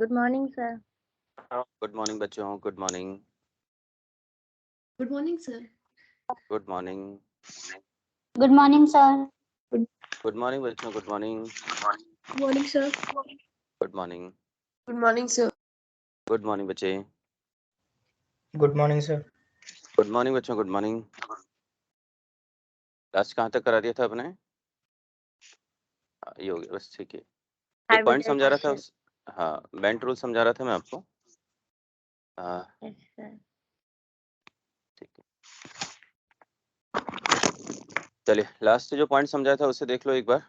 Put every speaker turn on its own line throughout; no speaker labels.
Good morning sir.
Good morning बच्चों, good morning.
Good morning sir.
Good morning.
Good morning sir.
Good morning बच्चों, good morning.
Good morning sir.
Good morning.
Good morning sir.
Good morning बच्चे।
Good morning sir.
Good morning बच्चों, good morning. Last कहाँ तक करा दिया था आपने? ये हो गया बस, ठीक है। एक पॉइंट समझा रहा था उस, हाँ, बेंट रूल समझा रहा था मैं आपको। ठीक है, चलिए लास्ट जो पॉइंट समझा था उसे देख लो एक बार।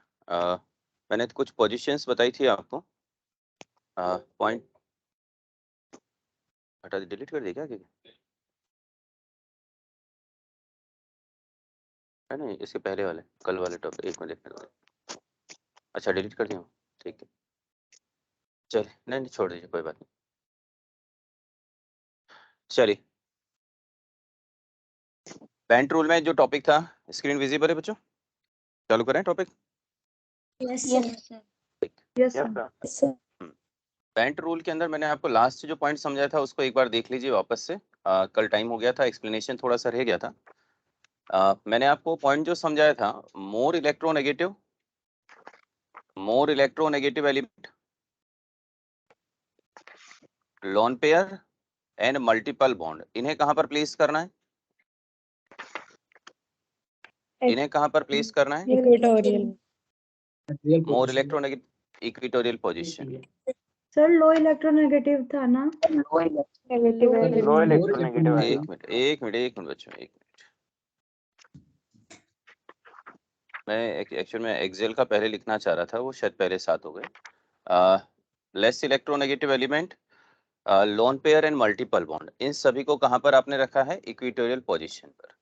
मैंने कुछ पोजीशंस बताई थी आपको। पॉइंट हटा दी, डिलीट कर दिया क्या? है नहीं, इसके पहले वाले कल वाले टॉपिक, एक मिनट देखने दो। अच्छा, डिलीट कर दिया, ठीक है। चलिए, नहीं छोड़ दीजिए, कोई बात नहीं। चलिए, बेंट रूल में जो टॉपिक था, स्क्रीन विजिबल है बच्चों? चालू करें topic?
Yes
sir.
Yes sir.
Bent rule के अंदर मैंने आपको लास्ट जो पॉइंट समझाया था उसको एक बार देख लीजिए वापस से। कल टाइम हो गया था, एक्सप्लेनेशन थोड़ा सा रह गया था। मैंने आपको पॉइंट जो समझाया था, more electronegative element, lone pair and multiple bond, इन्हें कहां पर प्लेस करना है? इन्हें कहां पर प्लेस करना है?
Equatorial.
More electronegative equatorial position.
Sir low electronegative था ना?
लो इलेक्ट्रोनेगेटिव।
एक मिनट बच्चों, एक मिनट। मैं एक्चुअल में एक्सेल का पहले लिखना चाह रहा था, वो शायद पहले साथ हो गए। Less electronegative element, lone pair and multiple bond, इन सभी को कहां पर आपने रखा है? इक्वेटोरियल पोजीशन पर।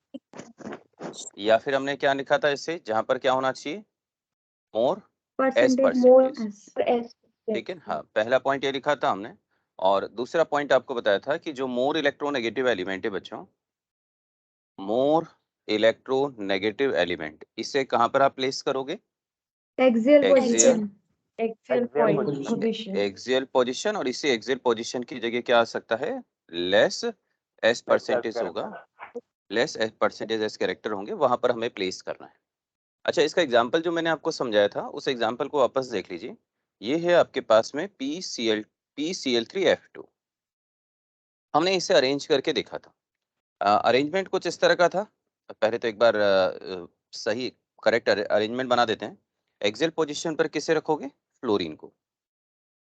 या फिर हमने क्या लिखा था इससे, जहां पर क्या होना चाहिए? मोर एस परसेंटेज, ठीक है। हाँ, पहला पॉइंट ये लिखा था हमने, और दूसरा पॉइंट आपको बताया था कि जो मोर इलेक्ट्रोनेगेटिव एलिमेंट है बच्चों, मोर इलेक्ट्रोनेगेटिव एलिमेंट, इसे कहां पर आप प्लेस करोगे?
Axial
axial
position.
Axial position, और इसी एक्सियल पोजीशन की जगह क्या आ सकता है? लेस एस परसेंटेज होगा, less S percentage s character होंगे, वहां पर हमें प्लेस करना है। अच्छा, इसका एग्जांपल जो मैंने आपको समझाया था, उस एग्जांपल को वापस देख लीजिए। ये है आपके पास में PCl3F2। हमने इसे अरेंज करके देखा था। अरेंजमेंट कुछ इस तरह का था। पहले तो एक बार सही करेक्ट अरेंजमेंट बना देते हैं। एक्सियल पोजीशन पर किसे रखोगे? फ्लोरीन को।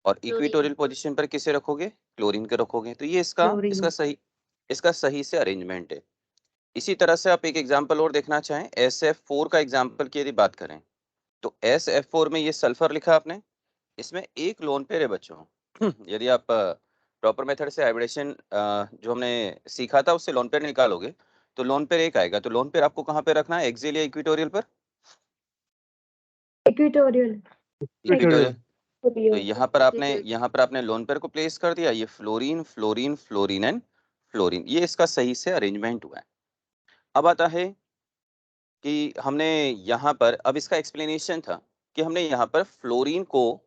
और इक्वेटोरियल पोजीशन पर किसे रखोगे? क्लोरीन को रखोगे। तो ये इसका सही से अरेंजमेंट है। इसी तरह से आप एक एग्जांपल और देखना चाहें, SF4 का एग्जांपल की यदि बात करें, तो SF4 में ये सल्फर लिखा आपने, इसमें एक लोन पेयर है बच्चों। यदि आप प्रॉपर मेथड से हाइब्रिडेशन जो हमने सीखा था उससे लोन पेयर निकालोगे, तो लोन पेयर एक आएगा। तो लोन पेयर आपको कहां पे रखना है? एक्सियल या इक्वेटोरियल पर?
इक्वेटोरियल।
तो यहाँ पर आपने लोन पेयर को प्लेस कर दिया। ये fluorine fluorine fluorine and fluorine, ये इसका सही से अरेंजमेंट हुआ है। अब आता है कि हमने यहाँ पर, अब इसका एक्सप्लेनेशन था कि हमने यहाँ पर फ्लोरीन को,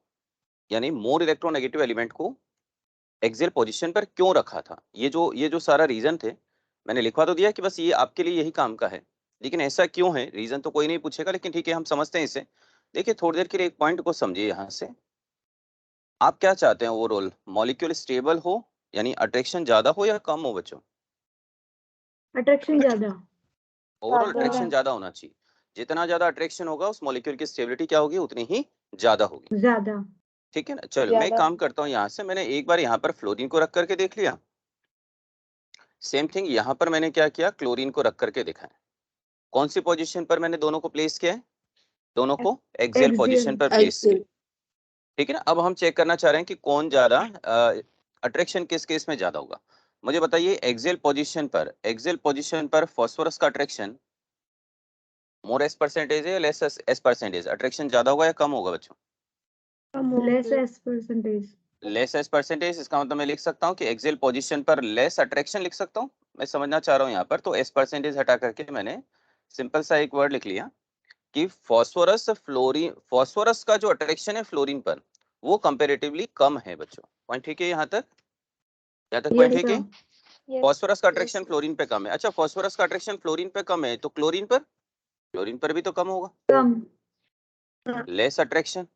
यानी मोर इलेक्ट्रोनेगेटिव एलिमेंट को एक्सियल पोजीशन पर क्यों रखा था। ये जो सारा रीजन थे, मैंने लिखवा तो दिया कि बस ये आपके लिए यही काम का है, लेकिन ऐसा क्यों है, रीजन तो कोई नहीं पूछेगा, लेकिन ठीक है, हम समझते हैं इसे। देखिए, थोड़ी देर के लिए एक पॉइंट को समझिए। यहाँ से आप क्या चाहते हैं? ओवरऑल मॉलिक्यूल स्टेबल हो, यानी अट्रैक्शन ज्यादा हो या कम हो बच्चों?
अट्रैक्शन ज्यादा।
ओवरऑल अट्रैक्शन ज्यादा होना चाहिए। जितना ज्यादा अट्रैक्शन होगा, उस मॉलिक्यूल की स्टेबिलिटी क्या होगी? उतनी ही ज्यादा होगी।
ज्यादा।
ठीक है ना। चलो, मैं एक काम करता हूँ, यहाँ से मैंने एक बार यहाँ पर फ्लोरीन को रख करके देख लिया। सेम थिंग यहाँ पर मैंने क्या किया? क्लोरीन को रख करके देखा है। कौन सी पोजीशन पर मैंने दोनों को प्लेस किया है? दोनों को एक्सियल पोजीशन पर प्लेस किया। ठीक है ना। अब हम चेक करना चाह रहे हैं कि कौन ज्यादा अट्रैक्शन किस केस में ज्यादा होगा। मुझे बताइए, एक्सियल पोजीशन पर फास्फोरस का अट्रैक्शन मोर एस परसेंटेज है या लेस एस परसेंटेज? अट्रैक्शन ज्यादा होगा या कम होगा बच्चों?
Less S percentage.
Less S percentage, इसका मतलब मैं लिख सकता हूँ कि एक्सियल पोजीशन पर लेस अट्रैक्शन लिख सकता हूँ। मैं समझना चाह रहा हूँ यहाँ पर, तो एस परसेंटेज हटा करके मैंने सिंपल सा एक वर्ड लिख लिया कि फास्फोरस का जो अट्रैक्शन है फ्लोरीन पर, वो कंपैरेटिवली कम है बच्चों, पॉइंट ठीक है यहाँ तक
Yes,
पॉइंट ठीक है।
sir.
Yes.
फास्फोरस का अट्रैक्शन फ्लोरीन पे कम है। अच्छा, फास्फोरस का अट्रैक्शन फ्लोरीन पे कम है तो क्लोरीन पर भी तो कम होगा,
कम.
Less attraction.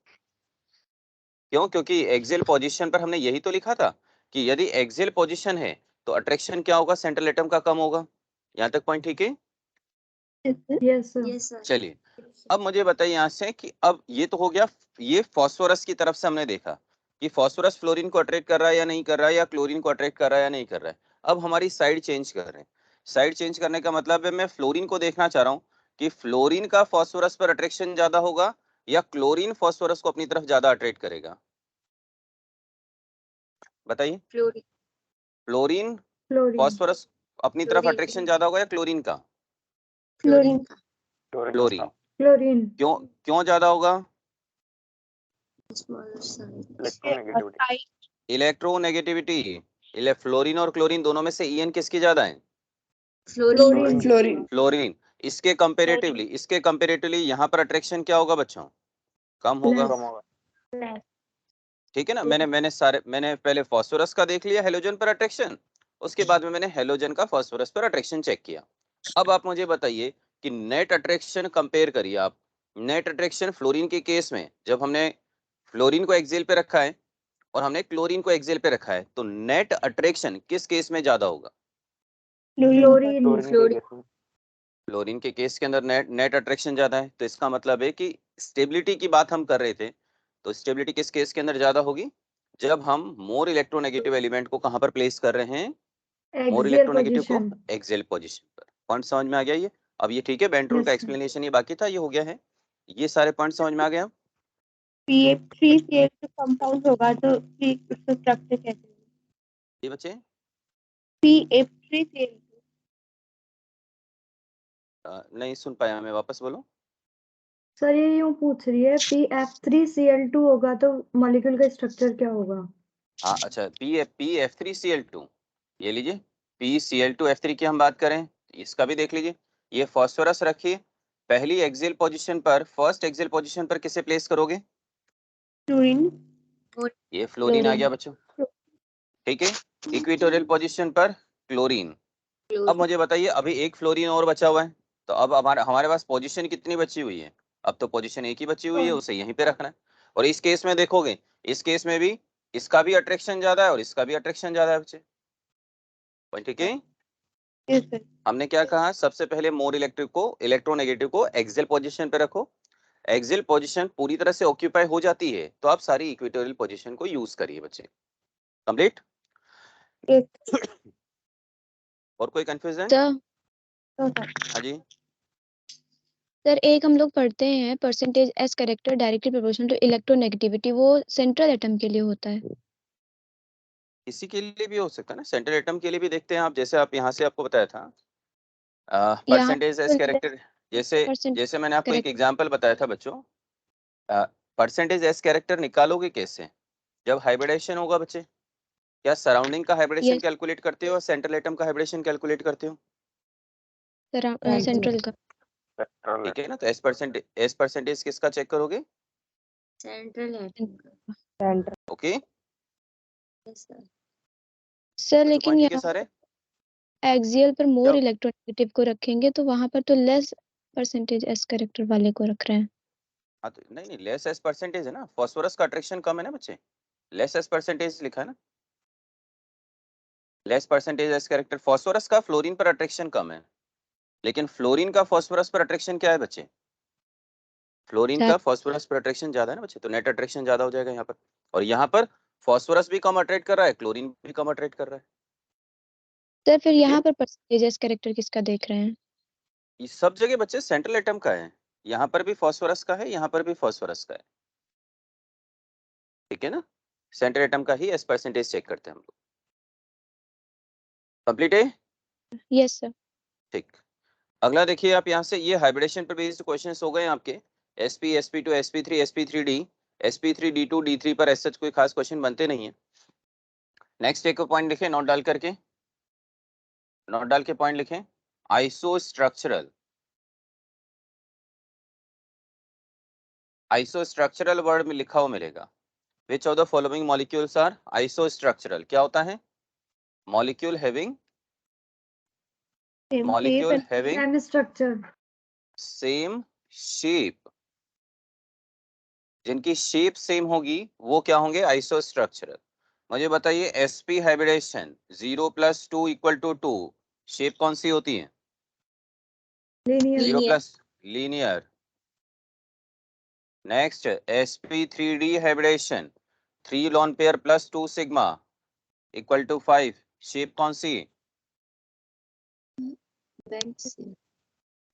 क्यों? क्योंकि एक्सियल पोजीशन पर हमने यही तो लिखा था कि यदि एक्सियल पोजीशन है तो अट्रैक्शन क्या होगा, सेंट्रल एटम का कम होगा। यहाँ तक पॉइंट ठीक है।
Yes, sir.
Yes, sir.
चलिए अब मुझे बताइए यहाँ से कि अब ये तो हो गया, ये फास्फोरस की तरफ से हमने देखा कि फास्फोरस फ्लोरीन को अट्रैक्ट कर रहा है या नहीं कर रहा है, या क्लोरीन को अट्रैक्ट कर रहा है या नहीं कर रहा है। अब हमारी साइड चेंज कर रहे हैं। साइड चेंज करने का मतलब है मैं फ्लोरीन को देखना चाह रहा हूँ कि फ्लोरीन का फास्फोरस पर अट्रैक्शन ज्यादा होगा या क्लोरीन फास्फोरस को अपनी तरफ ज्यादा अट्रैक्ट करेगा। बताइए,
Fluorine.
Fluorine
Fluorine.
फास्फोरस अपनी तरफ अट्रैक्शन ज्यादा होगा या क्लोरीन का?
Fluorine.
क्लोरीन।
Fluorine.
क्यों ज्यादा होगा?
Smaller size.
इलेक्ट्रोनेगेटिविटी। फ्लोरीन और क्लोरीन दोनों में से ईएन किसकी ज्यादा है?
Fluorine.
फ्लोरीन। इसके कंपेरेटिवली यहाँ पर अट्रैक्शन क्या होगा बच्चों? कम होगा।
Less.
ठीक है ना। मैंने पहले फास्फोरस का देख लिया हेलोजन पर अट्रैक्शन, उसके बाद में मैंने हेलोजन का फास्फोरस पर अट्रैक्शन चेक किया। अब आप मुझे बताइए कि नेट अट्रैक्शन कंपेयर करिए आप। नेट अट्रैक्शन फ्लोरीन के केस में जब हमने फ्लोरीन को एक्सियल पे रखा है और हमने क्लोरीन को एक्सियल पे रखा है तो नेट अट्रैक्शन किस केस में ज्यादा होगा?
Fluorine.
फ्लोरीन के केस के अंदर नेट अट्रैक्शन ज्यादा है। तो इसका मतलब है कि स्टेबिलिटी की बात हम कर रहे थे, तो स्टेबिलिटी किस केस के अंदर ज्यादा होगी? जब हम मोर इलेक्ट्रोनेगेटिव एलिमेंट को कहां पर प्लेस कर रहे हैं? मोर
Axial
इलेक्ट्रोनेगेटिव को
position.
एक्सियल पोजीशन पर। पॉइंट समझ में आ गया ये? अब ये ठीक है, बेंट रूल
Yes,
का
sir.
एक्सप्लेनेशन ये बाकी था, ये हो गया है। ये सारे पॉइंट समझ में आ गया?
PF3CL कंपाउंड होगा तो उसका स्ट्रक्चर कैसे होगा?
ये बच्चे
PF3CL
नहीं सुन पाया मैं, वापस बोलो।
सर ये यूं पूछ रही है PF3Cl2 होगा तो मॉलिक्यूल का स्ट्रक्चर क्या होगा?
हाँ अच्छा, PF3Cl2 ये लीजिए, PCl2F3 की हम बात करें, इसका भी देख लीजिए। ये फास्फोरस रखिए, पहली एक्सियल पोजीशन पर, फर्स्ट एक्सियल पोजीशन पर किसे प्लेस करोगे?
फ्लोरीन
ये फ्लोरीन आ गया बच्चों। ठीक है, इक्वेटोरियल पोजीशन पर क्लोरीन। अब मुझे बताइए, अभी एक फ्लोरीन और बचा हुआ है, तो अब हमारे पास पोजीशन कितनी बची हुई है? अब तो पोजीशन एक ही बची हुई है, उसे यहीं पे रखना है। और इस केस में देखोगे, इस केस में भी इसका भी अट्रैक्शन ज्यादा है और इसका भी अट्रैक्शन ज्यादा है बच्चे। ठीक है,
यस सर
हमने क्या कहा? सबसे पहले मोर इलेक्ट्रोनेगेटिव को एक्सियल पोजीशन पे रखो। एक्सियल पोजीशन पूरी तरह से ऑक्यूपाई हो जाती है तो आप सारी इक्वेटोरियल पोजीशन को यूज करिए बच्चे। कंप्लीट?
यस
और कोई कंफ्यूजन?
सर
हाँ जी।
सर एक हम लोग पढ़ते हैं percentage s character directly proportional to electronegativity, वो सेंट्रल एटम के लिए होता है।
इसी के लिए भी हो सकता है ना, सेंट्रल एटम के लिए भी देखते हैं आप। जैसे आप यहाँ से आपको बताया था
यहाँ
परसेंटेज एस कैरेक्टर, जैसे
परसेंट
जैसे मैंने आपको एक
करेक्ट
एग्जांपल बताया था बच्चों। परसेंटेज एस कैरेक्टर निकालोगे कैसे? जब हाइब्रिडेशन होगा बच्चे। क्या सराउंडिंग का हाइब्रिडेशन
यस
कैलकुलेट करते हो और सेंट्रल एटम का हाइब्रिडेशन कैलकुलेट करते हो?
सेंट्रल का।
ठीक है ना। तो एस परसेंटेज किसका चेक करोगे?
Central atom.
ओके,
सर
बच्चों
लेकिन
पॉइंट ठीक है
यहाँ
सारे?
एक्सियल पर मोर
जब
इलेक्ट्रोनेगेटिव को रखेंगे तो वहां पर तो लेस परसेंटेज एस कैरेक्टर वाले को रख रहे हैं।
हाँ तो नहीं लेस एस परसेंटेज है ना, फास्फोरस का अट्रैक्शन कम है ना बच्चे, लेस एस परसेंटेज लिखा है ना। Less percentage s character, phosphorus का फ्लोरीन पर अट्रैक्शन कम है, लेकिन फ्लोरीन का फास्फोरस पर अट्रैक्शन क्या है बच्चे? फ्लोरीन का फास्फोरस पर अट्रैक्शन ज्यादा है ना बच्चे, तो नेट अट्रैक्शन ज्यादा हो जाएगा यहाँ पर। और यहाँ पर फास्फोरस भी कम अट्रैक्ट कर रहा है, क्लोरीन भी कम अट्रैक्ट कर रहा है।
सर फिर
ठीक
यहाँ
है,
पर परसेंटेज एस कैरेक्टर किसका देख रहे हैं?
ये सब जगह बच्चे सेंट्रल एटम का है। यहाँ पर भी फास्फोरस का है, यहाँ पर भी फास्फोरस का है। ठीक है ना, सेंट्रल एटम का ही एस परसेंटेज चेक करते हैं हम लोग। कंप्लीट है?
Yes sir.
ठीक, अगला देखिए आप यहाँ से, ये हाइब्रिडेशन पर बेस्ड क्वेश्चंस हो गए आपके। sp sp2 sp3 sp3d sp3d2 d3 पर ऐसा कोई खास क्वेश्चन बनते नहीं है। नेक्स्ट एक पॉइंट लिखें, नोट डाल करके, नोट डाल के पॉइंट लिखें, आइसोस्ट्रक्चरल। आइसोस्ट्रक्चरल वर्ड में लिखा हुआ मिलेगा, which of the following molecules are isostructural? क्या होता है? Molecule having
Same shape
molecule
and
having
same structure.
Same shape, जिनकी शेप सेम होगी वो क्या होंगे? आइसोस्ट्रक्चरल। मुझे बताइए sp हाइब्रिडेशन 0+2 = 2, शेप कौन सी होती है?
Linear.
0+ linear. Next sp3d hybridisation 3 lone pair + 2 sigma = 5, shape कौन सी?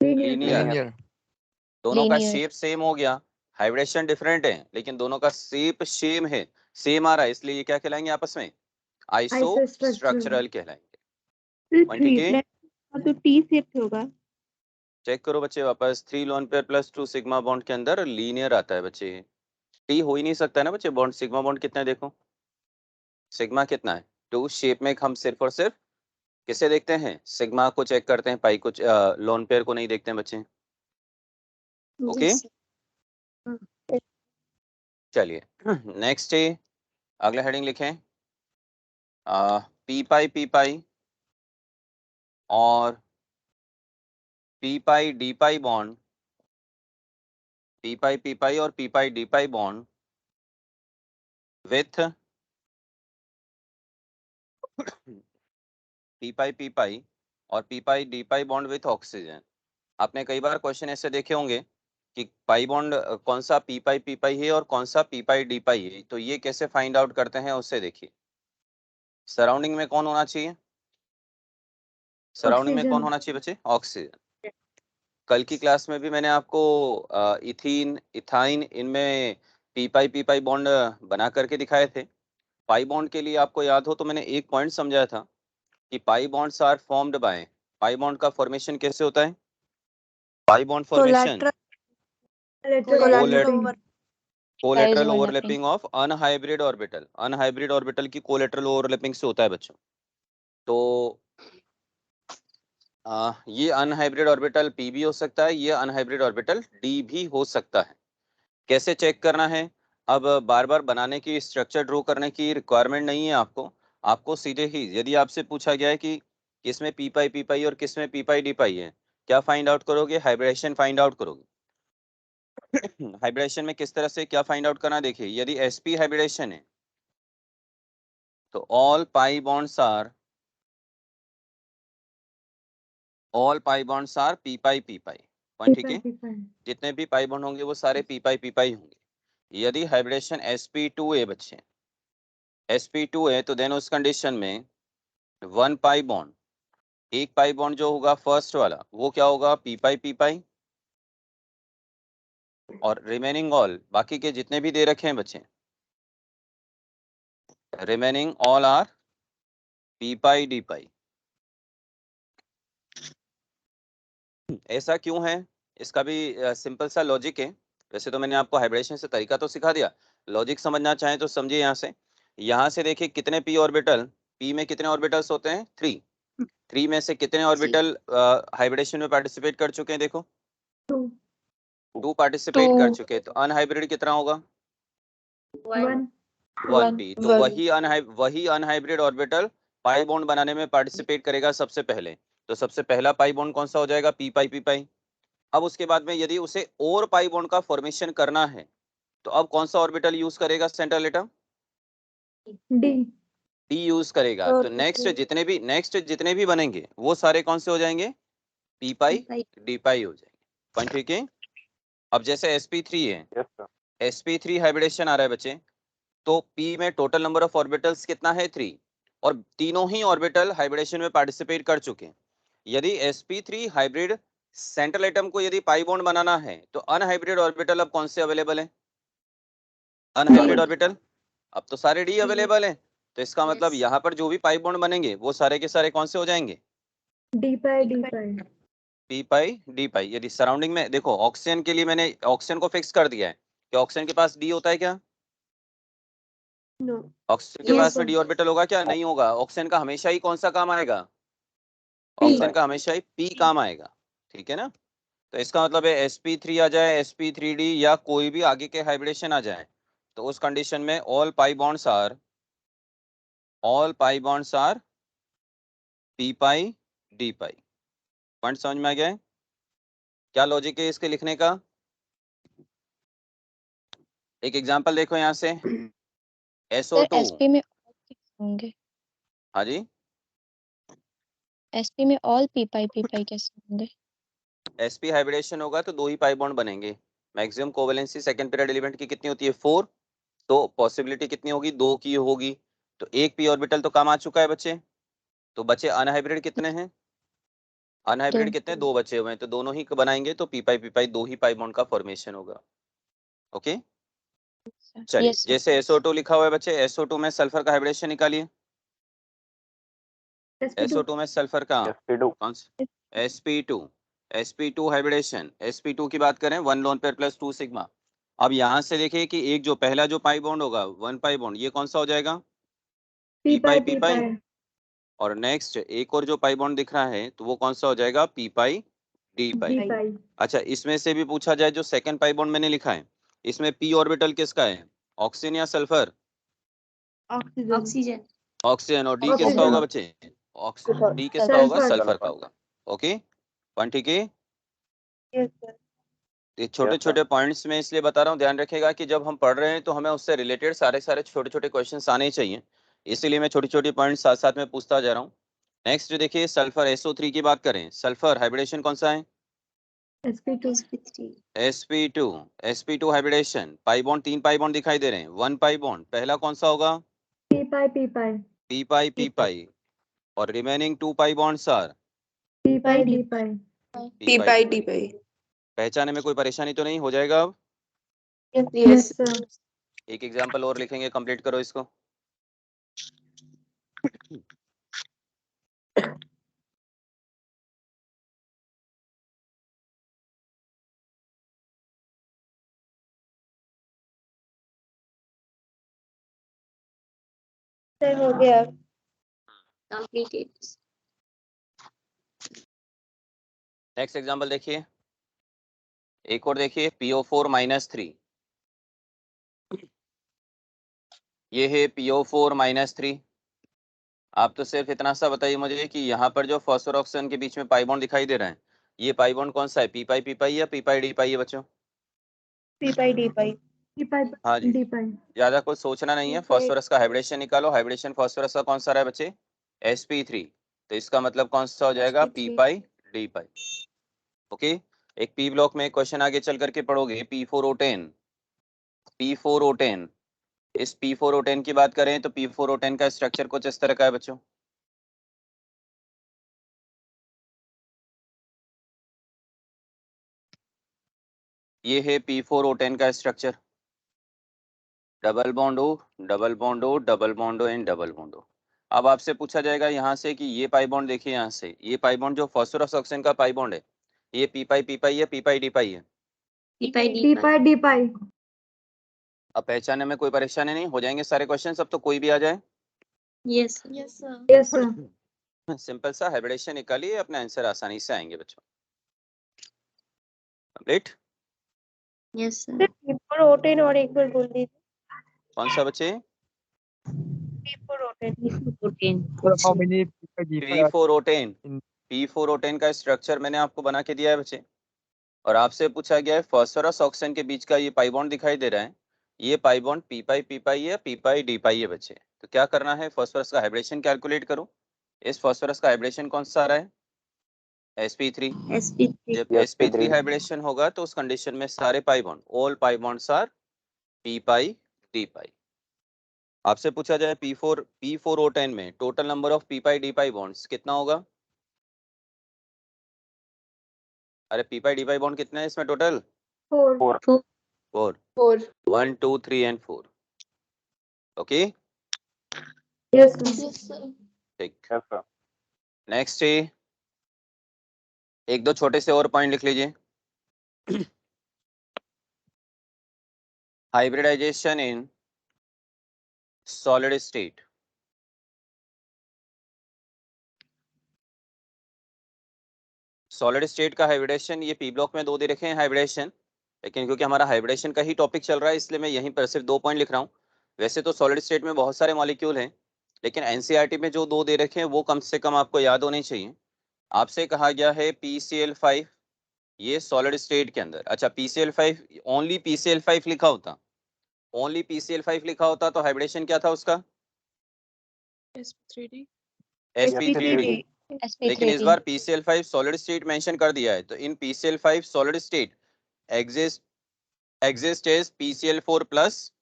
लीनियर। दोनों का
Linear.
शेप सेम हो गया, हाइब्रिडेशन डिफरेंट है लेकिन दोनों का शेप सेम है, सेम आ रहा है, इसलिए ये क्या कहलाएंगे आपस में? आइसोस्ट्रक्चरल कहलाएंगे।
फिर
पॉइंट
थ्री
ठीक है?
प्लस तो टी शेप होगा।
चेक करो बच्चे वापस, 3 लोन पेयर + 2 सिग्मा बॉन्ड के अंदर लीनियर आता है बच्चे। टी हो ही नहीं सकता है ना बच्चे, बॉन्ड सिग्मा बॉन्ड कितना है देखो, सिग्मा कितना है 2। शेप में हम सिर्फ और सिर्फ किसे देखते हैं? सिग्मा को चेक करते हैं, पाई को लोन पेयर को नहीं देखते हैं बच्चे। ओके चलिए नेक्स्ट है, अगला हेडिंग लिखें पी पाई और p pi d pi bond, p pi और p pi d pi bond with p pi और p pi d pi bond with oxygen. आपने कई बार क्वेश्चन ऐसे देखे होंगे कि पाई बॉन्ड कौन सा पी पाई है और कौन सा पी पाई डी पाई है, तो ये कैसे फाइंड आउट करते हैं उससे देखिए। सराउंडिंग में कौन होना चाहिए? सराउंडिंग में कौन होना चाहिए बच्चे? ऑक्सीजन। कल की क्लास में भी मैंने आपको इथीन इथाइन इनमें पी पाई बॉन्ड बना करके दिखाए थे। पाई बॉन्ड के लिए आपको याद हो तो मैंने एक पॉइंट समझाया था कि pi bonds are formed by, pi bond का फॉर्मेशन कैसे होता है? Pi bond formation collateral overlapping of unhybrid orbital, unhybrid orbital की कोलेटरल ओवरलैपिंग से होता है बच्चों। तो ये अनहाइब्रिड ऑर्बिटल पी भी हो सकता है, ये अनहाइब्रिड ऑर्बिटल डी भी हो सकता है। कैसे चेक करना है? अब बार बार बनाने की, स्ट्रक्चर ड्रॉ करने की रिक्वायरमेंट नहीं है आपको सीधे ही यदि आपसे पूछा गया है कि किसमें पी पाई और किसमें पी पाई डी पाई है, क्या फाइंड आउट करोगे? हाइब्रिडेशन फाइंड आउट करोगे। हाइब्रिडेशन में किस तरह से क्या फाइंड आउट करना, देखिए यदि sp हाइब्रिडेशन है तो all pi bonds are p pi point ठीक है? जितने भी पाई बॉन्ड होंगे वो सारे पी पाई होंगे। यदि हाइब्रिडेशन sp2 है बच्चे, sp2 है तो देन उस कंडीशन में 1 पाई बॉन्ड, एक पाई बॉन्ड जो होगा फर्स्ट वाला वो क्या होगा? पी पाई और रिमेनिंग ऑल, बाकी के जितने भी दे रखे हैं बच्चे, remaining all are p pi d पाई। ऐसा क्यों है? इसका भी सिंपल सा लॉजिक है। वैसे तो मैंने आपको हाइब्रिडेशन से तरीका तो सिखा दिया, लॉजिक समझना चाहें तो समझिए। यहाँ से देखिए कितने पी ऑर्बिटल, पी में कितने ऑर्बिटल्स होते हैं? 3 में से कितने ऑर्बिटल हाइब्रिडेशन में पार्टिसिपेट कर चुके हैं? देखो 2 पार्टिसिपेट कर चुके हैं, तो अनहाइब्रिड कितना होगा? 1 पी। तो वही अनहाइब्रिड ऑर्बिटल पाई बॉन्ड बनाने में पार्टिसिपेट करेगा सबसे पहले। तो सबसे पहला पाई बॉन्ड कौन सा हो जाएगा? पी पाई। अब उसके बाद में यदि उसे और पाई बॉन्ड का फॉर्मेशन करना है तो अब कौन सा ऑर्बिटल यूज करेगा? सेंट्रल एटम डी यूज करेगा। तो नेक्स्ट जितने भी बनेंगे वो सारे कौन से हो जाएंगे? पी पाई डी पाई हो जाएंगे। पॉइंट ठीक है? अब जैसे sp3 है, sp3 हाइब्रिडेशन आ रहा है बच्चे, तो p में टोटल नंबर ऑफ ऑर्बिटल्स कितना है? 3, और तीनों ही ऑर्बिटल हाइब्रिडेशन में पार्टिसिपेट कर चुके हैं। यदि sp3 हाइब्रिड सेंट्रल एटम को यदि पाई बॉन्ड बनाना है तो अनहाइब्रिड ऑर्बिटल अब कौन से अवेलेबल है? अनहाइब्रिड ऑर्बिटल अब तो सारे डी अवेलेबल है। तो इसका मतलब यहाँ पर जो भी पाई बॉन्ड बनेंगे वो सारे के सारे कौन से हो जाएंगे?
D pi
p pi d पाई। यदि सराउंडिंग में देखो, ऑक्सीजन के लिए मैंने ऑक्सीजन को फिक्स कर दिया है कि ऑक्सीजन के पास डी होता है क्या? ऑक्सीजन के पास में डी ऑर्बिटल होगा क्या? नहीं होगा। ऑक्सीजन का हमेशा ही कौन सा काम आएगा? ऑक्सीजन का हमेशा ही पी काम आएगा। ठीक है ना? तो इसका मतलब है sp3 आ जाए, sp3d या कोई भी आगे के हाइब्रिडेशन आ जाए तो उस कंडीशन में all pi bonds are p pi d pi. Point समझ में आ गया है? क्या लॉजिक है इसके लिखने का? एक एग्जांपल देखो यहाँ से,
सर
SO2।
एसपी में all कैसे होंगे?
हाँ जी,
एसपी में ऑल पी पाई कैसे होंगे?
sp हाइब्रिडेशन होगा तो 2 ही पाई बॉन्ड बनेंगे। Maximum covalency second period element की कितनी होती है? 4। तो पॉसिबिलिटी कितनी होगी? 2 की होगी। तो एक p ऑर्बिटल तो काम आ चुका है बच्चे। तो बचे अनहाइब्रिड कितने हैं? अनहाइब्रिड
2।
कितने? 2 बचे हुए हैं, तो दोनों ही बनाएंगे तो पी पाई 2 ही पाई बॉन्ड का फॉर्मेशन होगा। ओके चलिए,
यस सर।
जैसे SO2 लिखा हुआ है बच्चे, SO2 में सल्फर का हाइब्रिडेशन निकालिए। SO2 में सल्फर का कौन सा? sp2 hybridisation. sp2 की बात करें 1 लोन पेयर प्लस 2 सिग्मा। अब यहाँ से देखिए कि एक जो पहला जो पाई बॉन्ड होगा 1 पाई बॉन्ड, ये कौन सा हो जाएगा?
P
P pi. और नेक्स्ट एक और जो पाई बॉन्ड दिख रहा है तो वो कौन सा हो जाएगा? पी पाई डी पाई।
डी पाई।
अच्छा, इसमें से भी पूछा जाए, जो सेकंड पाई बॉन्ड मैंने लिखा है, इसमें p ऑर्बिटल किसका है? ऑक्सीजन या सल्फर?
ऑक्सीजन।
ऑक्सीजन।
ऑक्सीजन। और डी किसका
ऑक्सीजन।
होगा बच्चे? डी किसका होगा?
सल्फर।
सल्फर का होगा। ओके पॉइंट ठीक है।
Yes sir.
ये छोटे छोटे पॉइंट्स में इसलिए बता रहा हूँ, ध्यान रखिएगा कि जब हम पढ़ रहे हैं तो हमें उससे रिलेटेड सारे छोटे छोटे क्वेश्चंस आने ही चाहिए, इसीलिए मैं छोटी छोटी पॉइंट्स साथ साथ में पूछता जा रहा हूँ। नेक्स्ट देखिए, सल्फर SO3 की बात करें, सल्फर हाइब्रिडेशन कौन सा है?
sp2।
sp2 hybridisation. Pi bond 3 pi bond दिखाई दे रहे हैं, 1 पाई बॉन्ड पहला कौन सा होगा?
P pi.
P pi. और remaining 2 pi bonds are
d pi.
P pi d pi. पहचाने में कोई परेशानी तो नहीं हो जाएगा? अब
यस सर।
एक एग्जांपल और लिखेंगे, कंप्लीट करो इसको।
सर हो गया।
कंप्लीटेड।
नेक्स्ट एग्जांपल देखिए, एक और देखिए, PO4-3। ये है PO4-3। आप तो सिर्फ इतना सा बताइए मुझे कि यहाँ पर जो फॉस्फोर ऑक्सीजन के बीच में पाई बॉन्ड दिखाई दे रहा है, ये पाई बॉन्ड कौन सा है? पी पाई या पी पाई डी पाई है बच्चों?
पी पाई डी पाई।
हाँ जी,
डी पाई।
ज्यादा कुछ सोचना नहीं है। फॉस्फोरस का हाइब्रिडेशन निकालो। हाइब्रिडेशन फॉस्फोरस का कौन सा रहा है बच्चे? sp3। तो इसका मतलब कौन सा हो जाएगा? P
sp3।
पाई डी पाई। ओके, एक पी ब्लॉक में क्वेश्चन आगे चल करके पढ़ोगे, P4O10। इस P4O10 की बात करें तो P4O10 का स्ट्रक्चर कुछ इस तरह का है बच्चों। ये है P4O10 का structure, double bond O, double bond O, double bond O and double bond O। अब आपसे पूछा जाएगा यहाँ से कि ये पाई बॉन्ड देखिए, यहाँ से ये पाई बॉन्ड जो फॉस्फोरस ऑक्सीजन का पाई बॉन्ड है, ये पी पाई या पी पाई डी पाई है?
पी पाई
डी पाई।
अब पहचानने में कोई परेशानी नहीं, हो जाएंगे सारे क्वेश्चन, अब तो कोई भी आ जाए।
Yes
yes sir.
सिंपल सा हाइब्रिडेशन निकालिए, अपने आंसर आसानी से आएंगे बच्चों। Complete.
Yes sir.
Sir P4O10 और एक बार बोल दीजिए।
कौन सा बच्चे?
P4O10।
How many people are
P4O10।
in
P4O10 का स्ट्रक्चर मैंने आपको बना के दिया है बच्चे, और आपसे पूछा गया है फॉस्फोरस ऑक्सीजन के बीच का ये पाई बॉन्ड दिखाई दे रहा है, ये पाई बॉन्ड पी पाई या पी पाई डी पाई है बच्चे। तो क्या करना है? फॉस्फोरस का हाइब्रिडेशन कैलकुलेट करो। इस फॉस्फोरस का हाइब्रिडेशन कौन सा आ रहा है? sp3।
sp3।
जब sp3 हाइब्रिडेशन होगा तो उस कंडीशन में सारे pi bond, all pi bonds are p pi d pi. आपसे पूछा जाए P4O10 में total number of p pi d pi bonds कितना होगा? अरे p pi d pi bond कितने हैं इसमें total?
4।
4। 1 2 3 and 4। Okay
yes
sir.
ठीक। नेक्स्ट है, एक दो छोटे से और पॉइंट लिख लीजिए। Hybridisation in solid state. Solid state का हाइब्रिडेशन, ये पी ब्लॉक में 2 दे रखे हैं हाइब्रिडेशन। लेकिन क्योंकि हमारा हाइब्रिडेशन का ही टॉपिक चल रहा है इसलिए मैं यहीं पर सिर्फ 2 पॉइंट लिख रहा हूँ। वैसे तो सॉलिड स्टेट में बहुत सारे मॉलिक्यूल हैं, लेकिन एनसीईआरटी में जो 2 दे रखे हैं वो कम से कम आपको याद होने चाहिए। आपसे कहा गया है PCl5, ये सॉलिड स्टेट के अंदर। अच्छा, PCl5, ओनली PCl5 लिखा होता, ओनली PCl5 लिखा होता तो हाइब्रिडेशन क्या था उसका?
sp3d
sp3d। लेकिन इस
sp3d
बार PCl5 सॉलिड स्टेट मेंशन कर दिया है, तो इन PCl5 solid state exist as PCl4 plus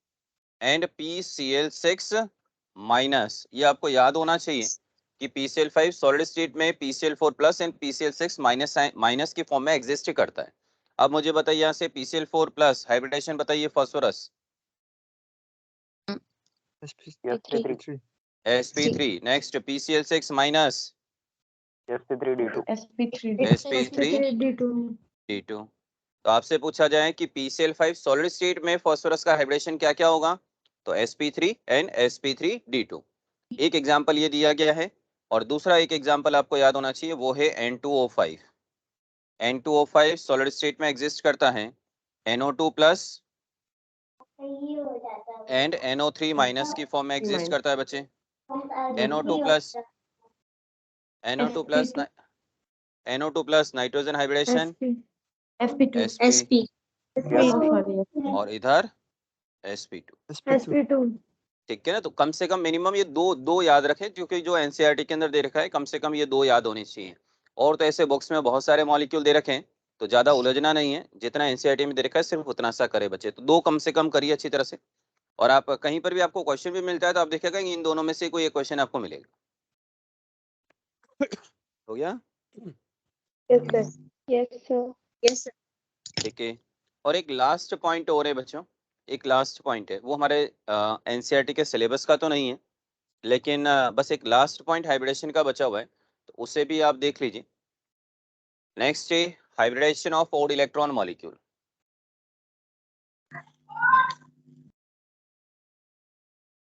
and PCl6 minus. ये आपको याद होना चाहिए कि PCl5 सॉलिड स्टेट में PCl4 plus and PCl6 minus की फॉर्म में एग्जिस्ट करता है। अब मुझे बताइए यहाँ से PCl4 प्लस हाइब्रिडेशन बताइए phosphorus
sp3
sp3। Next PCl6 minus
sp3d2
sp3d2
D2। तो आपसे पूछा जाए कि PCl5 सॉलिड स्टेट में फास्फोरस का हाइब्रिडेशन क्या क्या होगा, तो sp3 एंड sp3d2। एक एग्जांपल ये दिया गया है, और दूसरा एक एग्जांपल आपको याद होना चाहिए वो है N2O5। N2O5 सॉलिड स्टेट में एग्जिस्ट करता है NO2 plus and NO3 minus की फॉर्म में एग्जिस्ट करता है बच्चे। NO2 plus NO2 plus nitrogen hybridisation
sp2
sp,
SP
और इधर sp2।
sp2
ठीक है ना, तो कम से कम मिनिमम ये दो याद रखें, क्योंकि जो एनसीईआरटी के अंदर दे रखा है कम से कम ये 2 याद होने चाहिए। और तो ऐसे बॉक्स में बहुत सारे मॉलिक्यूल दे रखे हैं, तो ज्यादा उलझना नहीं है, जितना एनसीईआरटी में दे रखा है सिर्फ उतना सा करे बच्चे। तो 2 कम से कम करिए अच्छी तरह से। और आप कहीं पर भी आपको क्वेश्चन भी मिलता है तो आप देखिएगा कि इन दोनों में से कोई एक क्वेश्चन आपको मिलेगा। हो गया?
yes sir
yes sir
ठीक है। और एक लास्ट पॉइंट और है बच्चों, एक लास्ट पॉइंट है, वो हमारे एनसीईआरटी के सिलेबस का तो नहीं है, लेकिन बस एक लास्ट पॉइंट हाइब्रिडेशन का बचा हुआ है, तो उसे भी आप देख लीजिए। नेक्स्ट है hybridisation of odd electron molecule.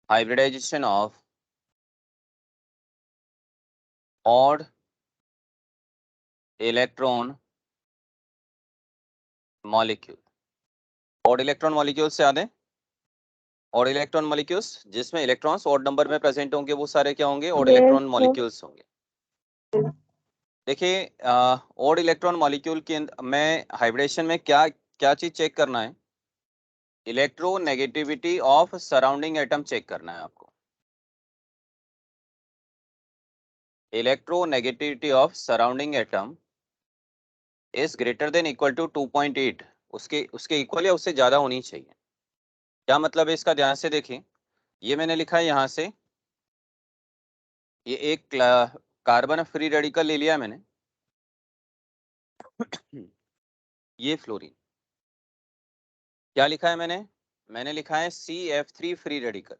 Hybridisation of odd electron molecule. odd electron molecule से याद है, odd इलेक्ट्रॉन मॉलिक्यूल्स जिसमें इलेक्ट्रॉन्स odd नंबर में प्रेजेंट होंगे वो सारे क्या होंगे? odd इलेक्ट्रॉन मॉलिक्यूल्स होंगे। देखिए odd इलेक्ट्रॉन मॉलिक्यूल के में हाइब्रिडेशन में क्या क्या चीज चेक करना है? Electronegativity of surrounding atom check करना है आपको। Electronegativity of surrounding atom is greater than equal to 2.8, उसके इक्वल या उससे ज्यादा होनी चाहिए। क्या मतलब है इसका? ध्यान से देखें, ये मैंने लिखा है यहाँ से, ये एक कार्बन फ्री रेडिकल ले लिया मैंने, ये फ्लोरीन। क्या लिखा है मैंने लिखा है CF3 फ्री रेडिकल।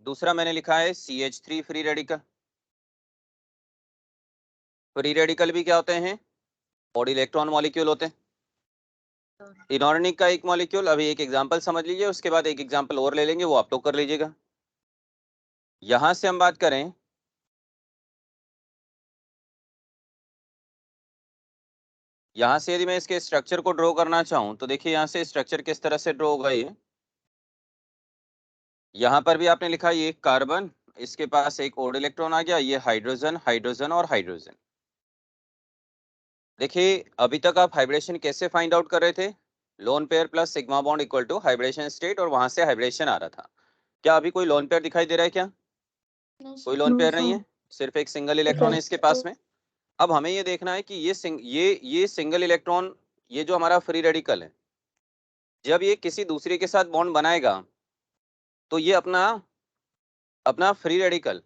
दूसरा मैंने लिखा है CH3 free radical. Free radical भी क्या होते हैं? odd इलेक्ट्रॉन मॉलिक्यूल होते हैं। इनऑर्गेनिक का एक मॉलिक्यूल, अभी एक एग्जांपल समझ लीजिए, उसके बाद एक एग्जांपल और ले लेंगे, वो आप लोग कर लीजिएगा। यहां से हम बात करें, यहां से यदि मैं इसके स्ट्रक्चर को ड्रॉ करना चाहूं तो देखिए यहां से स्ट्रक्चर किस तरह से ड्रॉ होगा। ये यहाँ पर भी आपने लिखा ये कार्बन, इसके पास एक ओड इलेक्ट्रॉन आ गया, ये हाइड्रोजन हाइड्रोजन और हाइड्रोजन। देखिए अभी तक आप हाइब्रिडेशन कैसे फाइंड आउट कर रहे थे? Lone pair plus sigma bond equal to hybridisation state, और वहां से हाइब्रिडेशन आ रहा था। क्या अभी कोई लोन पेयर दिखाई दे रहा है क्या? कोई लोन पेयर नहीं है, सिर्फ एक सिंगल इलेक्ट्रॉन है इसके पास में। अब हमें ये देखना है कि ये सिंगल इलेक्ट्रॉन, ये जो हमारा फ्री रेडिकल है, जब ये किसी दूसरे के साथ बॉन्ड बनाएगा तो ये अपना फ्री रेडिकल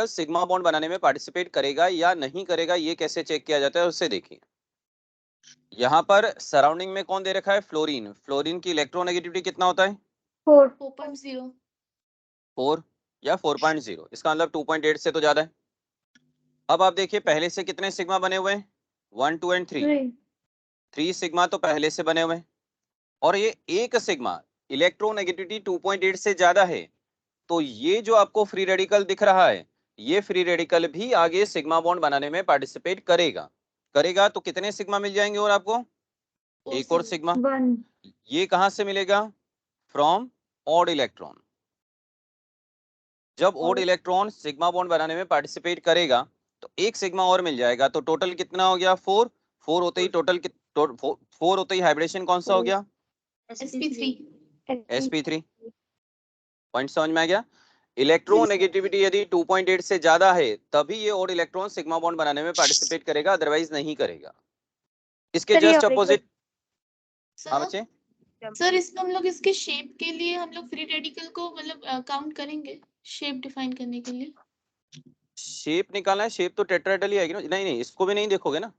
सिग्मा बॉन्ड बनाने में पार्टिसिपेट करेगा या नहीं करेगा, ये कैसे चेक किया जाता है उससे देखिए। यहाँ पर सराउंडिंग में कौन दे रखा है? फ्लोरीन। फ्लोरीन की इलेक्ट्रोनेगेटिविटी कितना होता है? 4 या 4.0, इसका मतलब 2.8 से तो ज्यादा है। अब आप देखिए पहले से कितने सिग्मा बने हुए हैं? 1 2 एंड 3 सिग्मा तो पहले से बने हुए हैं, और ये एक सिग्मा इलेक्ट्रोनेगेटिविटी 2.8 से ज्यादा है, तो ये जो आपको फ्री रेडिकल दिख रहा है, ये फ्री रेडिकल भी आगे सिग्मा बॉन्ड बनाने में पार्टिसिपेट करेगा। करेगा तो कितने सिग्मा मिल जाएंगे और आपको एक और सिग्मा।
1
ये कहां से मिलेगा? From odd electron. जब ऑड इलेक्ट्रॉन सिग्मा बॉन्ड बनाने में पार्टिसिपेट करेगा तो एक सिग्मा और मिल जाएगा, तो टोटल कितना हो गया? 4। 4 होते ही टोटल 4 होते ही हाइब्रिडेशन कौन सा हो गया? sp3। पॉइंट समझ में आ गया? इलेक्ट्रोनेगेटिविटी यदि 2.8 से ज्यादा है तभी ये ऑड इलेक्ट्रॉन सिग्मा बॉन्ड बनाने में पार्टिसिपेट करेगा, अदरवाइज नहीं करेगा। इसके
सर, ये
जस्ट
और एक
अपोजिट। हाँ
सर
बच्चे,
सर इसमें हम लोग इसके शेप के लिए हम लोग फ्री रेडिकल को मतलब काउंट करेंगे शेप डिफाइन करने के लिए।
शेप निकालना है। शेप तो टेट्राहेड्रल ही आएगी ना? नहीं नहीं, इसको भी नहीं देखोगे ना।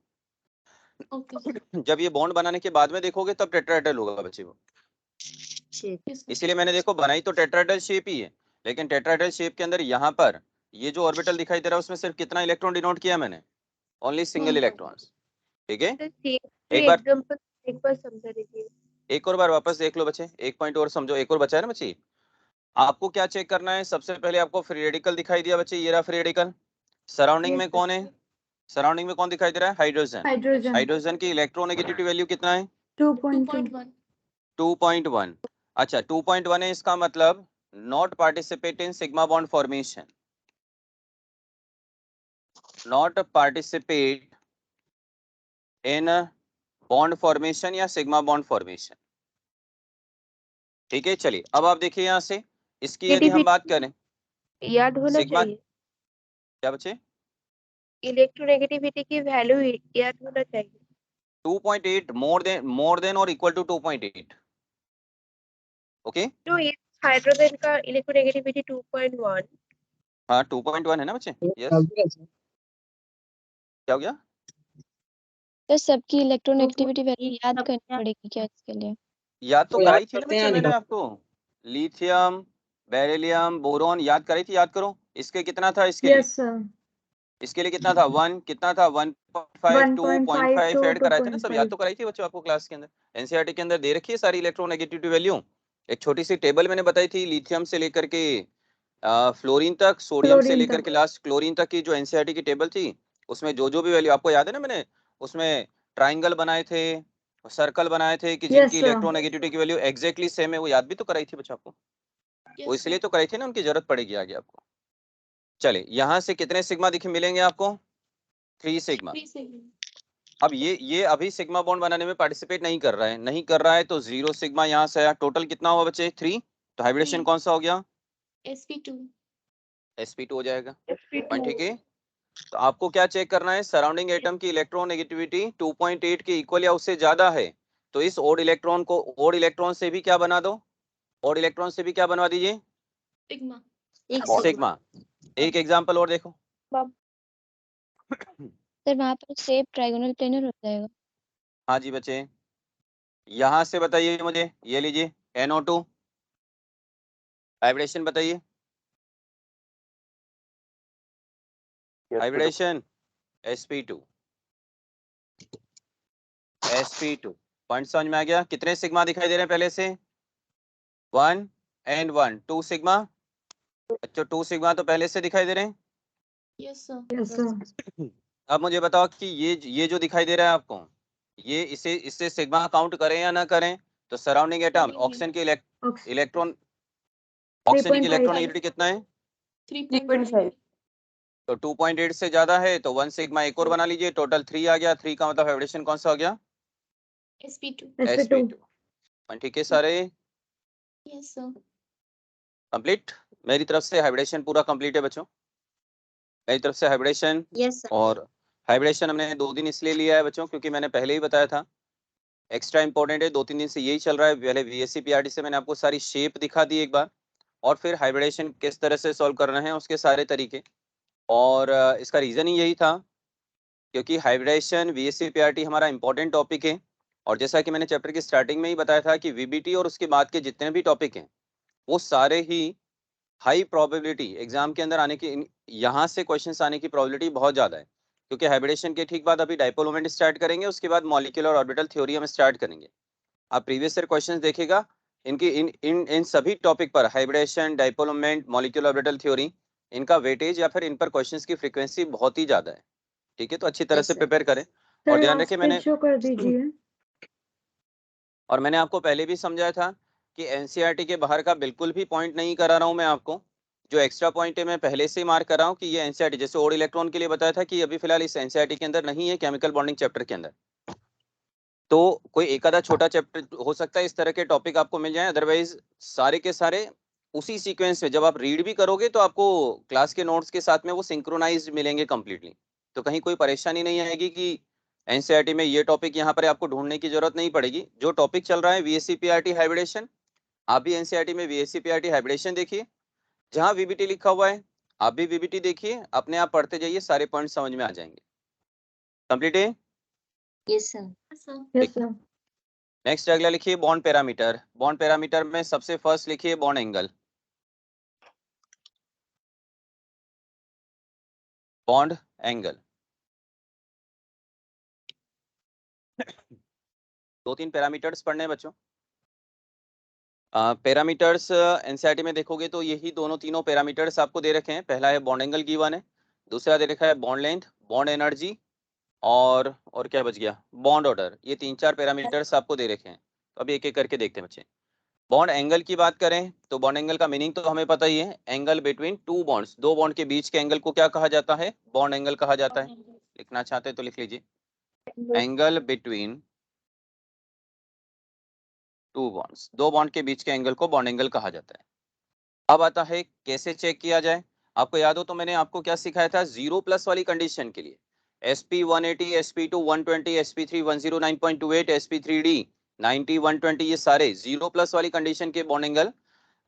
ओके
जब ये बॉन्ड बनाने के बाद में देखोगे तब टेट्राहेड्रल होगा बच्चे वो। इसीलिए मैंने देखो बनाई तो टेट्राहेड्रल शेप ही है, लेकिन टेट्राहेड्रल शेप के अंदर यहाँ पर ये जो ऑर्बिटल दिखाई दे रहा है उसमें सिर्फ कितना इलेक्ट्रॉन डिनोट किया मैंने? Only single electrons. ठीक है, एक बार
एग्जांपल एक बार समझा दीजिए।
एक और बार वापस देख लो बच्चे, एक पॉइंट और समझो, एक और बचा है ना बच्चे। आपको क्या चेक करना है? सबसे पहले आपको फ्री रेडिकल दिखाई दिया बच्चे, ये रहा फ्री रेडिकल। सराउंडिंग में कौन है? सराउंडिंग में कौन दिखाई दे रहा है? हाइड्रोजन।
हाइड्रोजन
हाइड्रोजन की इलेक्ट्रोनेगेटिविटी वैल्यू कितना है?
2.2
2.1। अच्छा 2.1 है, इसका मतलब not participate in sigma bond formation. Not participate in bond formation या सिग्मा बॉन्ड फॉर्मेशन। ठीक है, चलिए अब आप देखिए यहां से इसकी यदि हम बात करें
याद होना
सिग्मा,
चाहिए,
क्या बच्चे?
इलेक्ट्रोनेगेटिविटी की वैल्यू याद होना चाहिए।
2.8 मोर देन और इक्वल टू 2.8। ओके,
तो ये हाइड्रोजन का इलेक्ट्रोनेगेटिविटी 2.1।
हाँ 2.1 है ना बच्चे? यस, क्या हो गया?
तो सबकी इलेक्ट्रोनेगेटिविटी वैल्यू याद करनी पड़ेगी क्या इसके लिए?
याद तो कराई थी ना बच्चे मैंने आपको। लिथियम, बेरिलियम, बोरॉन याद कराई थी, याद करो। इसके कितना था? इसके लिए,
यस सर
इसके लिए कितना था? 1 कितना था? 1.5 2.5 ऐड कराए थे ना सब, याद तो कराई थी बच्चों आपको क्लास के अंदर। एनसीईआरटी के अंदर दे रखी है सारी इलेक्ट्रोनेगेटिविटी वैल्यू। एक छोटी सी टेबल मैंने बताई थी, लिथियम से लेकर के फ्लोरीन तक, सोडियम से
क्लोरीन
लेकर
तक।
के लास्ट क्लोरीन तक की जो एनसीईआरटी की टेबल थी, उसमें जो जो भी वैल्यू आपको याद है ना, मैंने उसमें ट्राइंगल बनाए थे, सर्कल बनाए थे कि जिनकी
Yes, sir.
इलेक्ट्रोनेगेटिविटी की वैल्यू एग्जैक्टली सेम है, वो याद भी तो कराई थी बच्चों आपको। वो इसलिए तो कराई थी ना, उनकी जरूरत पड़ेगी आगे आपको। चले यहाँ से कितने सिग्मा दिखे मिलेंगे आपको? 3 सिग्मा। अब ये अभी सिग्मा बॉन्ड बनाने में पार्टिसिपेट नहीं कर रहा है, नहीं कर रहा है तो 0 सिग्मा यहाँ से आया। टोटल कितना हुआ बच्चे? 3। तो हाइब्रिडेशन कौन सा हो गया? sp2 हो जाएगा। ठीक है, तो आपको क्या चेक करना है? सराउंडिंग एटम की इलेक्ट्रोनेगेटिविटी 2.8 के इक्वल या उससे ज्यादा है तो इस ओड इलेक्ट्रॉन को ओड इलेक्ट्रॉन से भी क्या बना दो? ओड इलेक्ट्रॉन से भी क्या बनवा दीजिए? सिग्मा। एक एग्जांपल और देखो।
सर वहाँ पर शेप ट्राइगोनल प्लेनर हो जाएगा।
हाँ जी बच्चे, यहां से बताइए मुझे, ये लीजिए NO2 हाइब्रिडेशन बताइए। हाइब्रिडेशन sp2 पॉइंट समझ में आ गया? कितने सिग्मा दिखाई दे रहे हैं पहले से? 1 and 1 2 सिग्मा। अच्छा 2 सिग्मा तो पहले से दिखाई दे रहे हैं।
Yes, sir.
अब मुझे बताओ कि ये जो दिखाई दे रहा है आपको, ये इससे सिग्मा काउंट करें या ना करें? तो सराउंडिंग एटम ऑक्सीजन की इलेक्ट्रॉन, ऑक्सीजन की इलेक्ट्रोनेगेटिविटी कितना है?
3.5।
तो 2.8 से ज्यादा है तो 1 सिग्मा एक और बना लीजिए, टोटल 3 आ गया। 3 का मतलब हाइब्रिडेशन कौन सा हो गया? sp2। ठीक है सारे कंप्लीट। मेरी तरफ से हाइब्रिडेशन पूरा कंप्लीट है बच्चों, मेरी तरफ से हाइब्रिडेशन। और हाइब्रिडेशन हमने 2 दिन इसलिए लिया है बच्चों क्योंकि मैंने पहले ही बताया था एक्स्ट्रा इंपॉर्टेंट है। 2-3 दिन से यही चल रहा है। पहले VSC PRT से मैंने आपको सारी शेप दिखा दी एक बार, और फिर हाइब्रिडेशन किस तरह से सॉल्व करना है उसके सारे तरीके। और इसका रीजन ही यही था क्योंकि हाइब्रिडेशन VSC PRT हमारा इंपॉर्टेंट टॉपिक है। और जैसा कि मैंने चैप्टर की स्टार्टिंग में ही बताया था कि VBT और उसके बाद के जितने भी टॉपिक हैं वो सारे ही हाई प्रोबेबिलिटी एग्जाम के अंदर आने की, यहाँ से क्वेश्चंस आने की प्रोबेबिलिटी बहुत ज़्यादा है। क्योंकि हाइब्रिडेशन के ठीक बाद अभी डाइपोल मोमेंट स्टार्ट करेंगे, उसके बाद मॉलिक्यूलर ऑर्बिटल थ्योरी हम स्टार्ट करेंगे। आप प्रीवियस ईयर क्वेश्चंस देखिएगा, इनकी इन सभी टॉपिक पर hybridisation, dipole moment, molecular orbital theory, इनका वेटेज या फिर इन पर क्वेश्चंस की फ्रीक्वेंसी बहुत ही ज़्यादा है। ठीक है, तो अच्छी तरह से प्रिपेयर करें। और
सर
ध्यान
लास्ट
रखिए
पेज
मैंने
शो कर दीजिए।
और मैंने आपको पहले भी समझाया था कि एनसीईआरटी के बाहर का बिल्कुल भी पॉइंट नहीं करा रहा हूं मैं आपको। जो एक्स्ट्रा पॉइंट है मैं पहले से ही मार्क कर रहा हूं कि ये एनसीईआरटी, जैसे ओड इलेक्ट्रॉन के लिए बताया था कि अभी फिलहाल इस एनसीईआरटी के अंदर नहीं है, केमिकल बॉन्डिंग चैप्टर के अंदर। तो कोई एक आधा छोटा चैप्टर हो सकता है इस तरह के टॉपिक आपको मिल जाए, अदरवाइज सारे के सारे उसी सीक्वेंस में जब आप रीड भी करोगे तो आपको क्लास के नोट्स के साथ में वो सिंक्रोनाइज्ड मिलेंगे कंप्लीटली। तो कहीं कोई परेशानी नहीं आएगी कि एनसीईआरटी में ये टॉपिक यहाँ पर आपको ढूंढने की जरूरत नहीं पड़ेगी। जो टॉपिक चल रहा है वीएससी पीआरटी हाइब्रिडेशन, आप भी एनसीईआरटी में वीएससी पीआरटी हाइब्रिडेशन देखिए, जहां वीबीटी लिखा हुआ है आप भी वीबीटी देखिए, अपने आप पढ़ते जाइए, सारे पॉइंट समझ में आ जाएंगे। कंप्लीट है?
Yes sir.
Yes sir.
Next अगला लिखिए बॉन्ड पैरामीटर। बॉन्ड पैरामीटर में सबसे फर्स्ट लिखिए bond angle. Bond angle 2-3 parameters पढ़ने हैं बच्चों। पैरामीटर्स एनसीईआरटी में देखोगे तो यही दोनों तीनों पैरामीटर्स आपको दे रखे हैं। पहला है बॉन्ड एंगल गिवन है, दूसरा दे रखा है बॉन्ड लेंथ, बॉन्ड एनर्जी और क्या बच गया, बॉन्ड ऑर्डर। ये 3-4 पैरामीटर्स आपको दे रखे हैं। तो अभी एक एक करके देखते हैं बच्चे। बॉन्ड एंगल की बात करें तो बॉन्ड एंगल का मीनिंग तो हमें पता ही है, एंगल बिटवीन टू बॉन्ड्स, दो बॉन्ड के बीच के एंगल को क्या कहा जाता है, बॉन्ड एंगल कहा जाता है। लिखना चाहते हैं तो लिख लीजिए, एंगल बिटवीन टू बॉन्ड्स, दो बॉन्ड के बीच के एंगल को बॉन्ड एंगल कहा जाता है। अब आता है कैसे चेक किया जाए। आपको याद हो तो मैंने आपको क्या सिखाया था, 0+ वाली कंडीशन के लिए sp 180, sp2 120, sp3 109.28, sp3d 90 120, ये सारे 0+ वाली कंडीशन के बॉन्ड एंगल